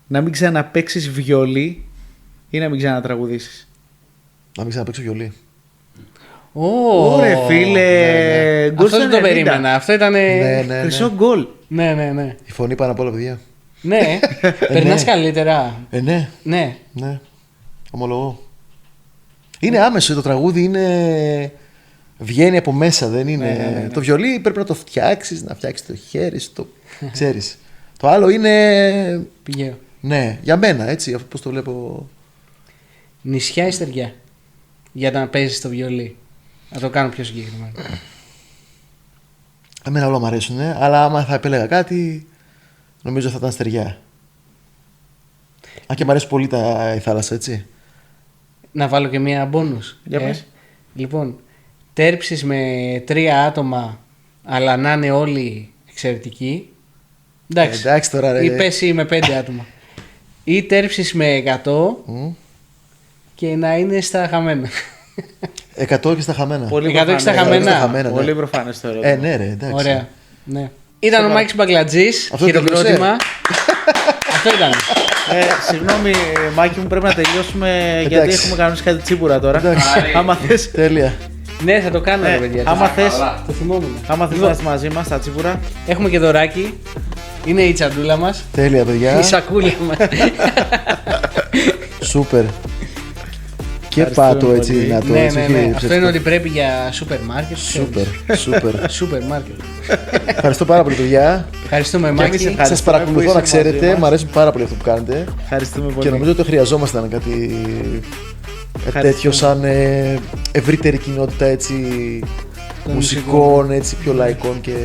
Να μην ξαναπαίξεις βιολί ή να μην ξανατραγουδήσεις. Να μην ξαναπαίξω βιολί. Ωραία, φίλε. Γκολ Αυτό δεν στο το 90. περίμενα. Αυτό ήταν. Ναι. Χρυσό γκολ. Ναι. Η φωνή πάνω απ' όλα, παιδιά. Ναι, περνάς ναι. καλύτερα. Ναι. Ναι. Ναι, ομολογώ. Είναι άμεσο το τραγούδι, είναι. Βγαίνει από μέσα, δεν είναι. Ναι. Το βιολί πρέπει να το φτιάξεις, να φτιάξεις το χέρι σου, το ξέρεις. Το άλλο είναι. Πηγαίο. Ναι, για μένα, έτσι, αυτό πώς το βλέπω. Νησιά ή στεριά. Για να παίζεις το βιολί. Να το κάνω πιο συγκεκριμένο. Εμένα όλα μου αρέσουν, αλλά άμα θα επέλεγα κάτι, νομίζω θα ήταν στεριά. Αν και μου αρέσει πολύ η θάλασσα, έτσι. Να βάλω και μία μπόνους. Για πες. Λοιπόν, τέρψεις με 3 άτομα, αλλά να είναι όλοι εξαιρετικοί. Εντάξει. Εντάξει τώρα, ρε. Ή πέσει με 5 άτομα. Ή τέρψεις με 100 και να είναι στα χαμένα. 100 και στα χαμένα. Πολύ 100 και στα προφανές. χαμένα. χαμένα, ναι. Πολύ προφανές το ερώτημα. Ναι, ρε, εντάξει. Ωραία. Ναι. Ήταν ο Μάκης Μπαγκλατζής. Αυτό Χειροκρότημα. τελείωσε. Αυτό ήταν. Συγγνώμη, Μάκη μου, πρέπει να τελειώσουμε γιατί Εντάξει. έχουμε κανονίσει κάτι τσίπουρα τώρα. Εντάξει. Άμα θες, Τέλεια. Ναι, θα το κάνω, ρε παιδιά. άμα θες, Το θυμόμουν. άμα θες να είσαι μαζί μας στα τσίπουρα. Έχουμε και δωράκι. Είναι η τσαντούλα μας. Τέλεια, παιδιά. Η σακούλα μας. Σούπερ. Και Ευχαριστούμε πάτο έτσι πολύ. δυνατό. Ναι, έτσι, ναι, όχι ναι. Αυτό ψεύτικο. είναι ότι πρέπει για σούπερ μάρκετ. Σούπερ. Σούπερ μάρκετ. Ευχαριστώ πάρα πολύ, παιδιά. Ευχαριστούμε, εμείς Μάκη. ευχαριστούμε. Σας παρακολουθώ που να είσαι μαζί ξέρετε. μας. Μου αρέσει πάρα πολύ αυτό που κάνετε. Ευχαριστούμε πολύ. Και νομίζω ότι το χρειαζόμασταν κάτι τέτοιο σαν ευρύτερη κοινότητα έτσι, Των μουσικών, έτσι, πιο λαϊκών και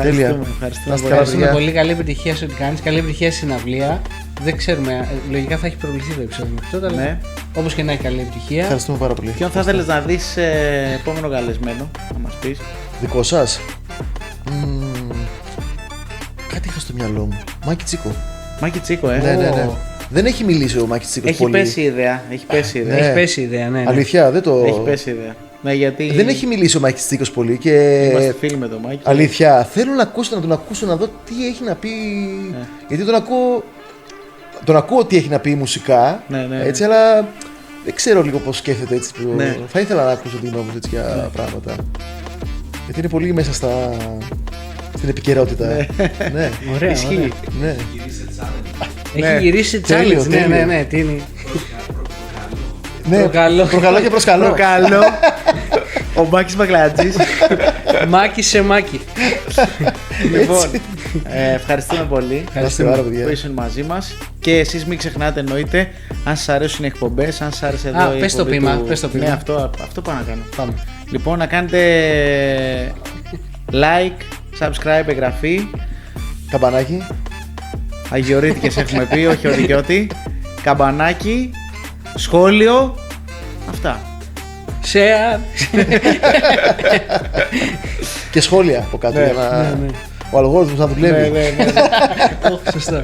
τέλεια. Ευχαριστούμε Να είστε πολύ. καλά, Ευχαριστούμε παιδιά. πολύ. Καλή επιτυχία σε ό,τι κάνεις. Καλή επιτυχία στη συναυλία. Δεν ξέρουμε. Λογικά θα έχει προβληθεί το επεισόδιο μέχρι τότε. Αλλά Ναι. όπως και να έχει, καλή επιτυχία. Ευχαριστούμε πάρα πολύ. Ποιον θα ήθελες να δεις επόμενο καλεσμένο, να μας πεις. Δικό σας. Κάτι είχα στο μυαλό μου. Μάκη Τσίκο. Μάκη Τσίκο, Ναι. Δεν έχει μιλήσει ο Μάκη Τσίκος Έχει πολύ. πέσει η ιδέα. Έχει πέσει η ιδέα. Ναι. Έχει πέσει η ιδέα, ναι. Αλήθεια, δεν το. Έχει πέσει η ιδέα. Ναι, γιατί Δεν έχει μιλήσει ο Μάκης Τσίκος πολύ και. είμαστε φίλοι με τον Μάκη. Αλήθεια, θέλω να τον ακούσω να δω τι έχει να πει. Ναι. Γιατί τον ακούω τι έχει να πει μουσικά. Ναι. Έτσι, αλλά δεν ξέρω λίγο πώς σκέφτεται έτσι. Ναι. Θα ήθελα να ακούσω την γνώμη του έτσι για πράγματα. Γιατί είναι πολύ μέσα στην επικαιρότητα. Ναι, Ωραία, Ισχύει. ωραία. ναι. Γυρίστε challenge. Έχει γυρίσει τέλειο, challenge. Ναι, τέλειο. ναι, τι είναι. Ναι, Προκαλώ. προκαλώ και προσκαλώ. Προκαλώ. Ο Μάκης Μπαγκλατζής. Μάκη σε μάκη. Λοιπόν, ευχαριστούμε πολύ Ευχαριστούμε πάρα παιδιά. που ήσουν μαζί μας. Και εσείς μην ξεχνάτε, εννοείται, αν σας αρέσουν οι εκπομπές, αν σας άρεσε εδώ η πες το εκπομπή ποίημα, του... πες το ποίημα. Ναι, αυτό πάω να κάνω. Πάμε. Λοιπόν, να κάνετε like, subscribe, εγγραφή. Καμπανάκι. Αγιορείτικες έχουμε πει, όχι οδηγιώτη. Καμπανάκι, σχόλιο. Αυτά. Share. Και σχόλια από κάτω. Ναι, για να... ναι, ναι. Ο αλγόριθμος να δουλεύει. Ναι. Σωστά.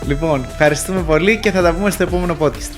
Λοιπόν, ευχαριστούμε πολύ και θα τα πούμε στο επόμενο podcast.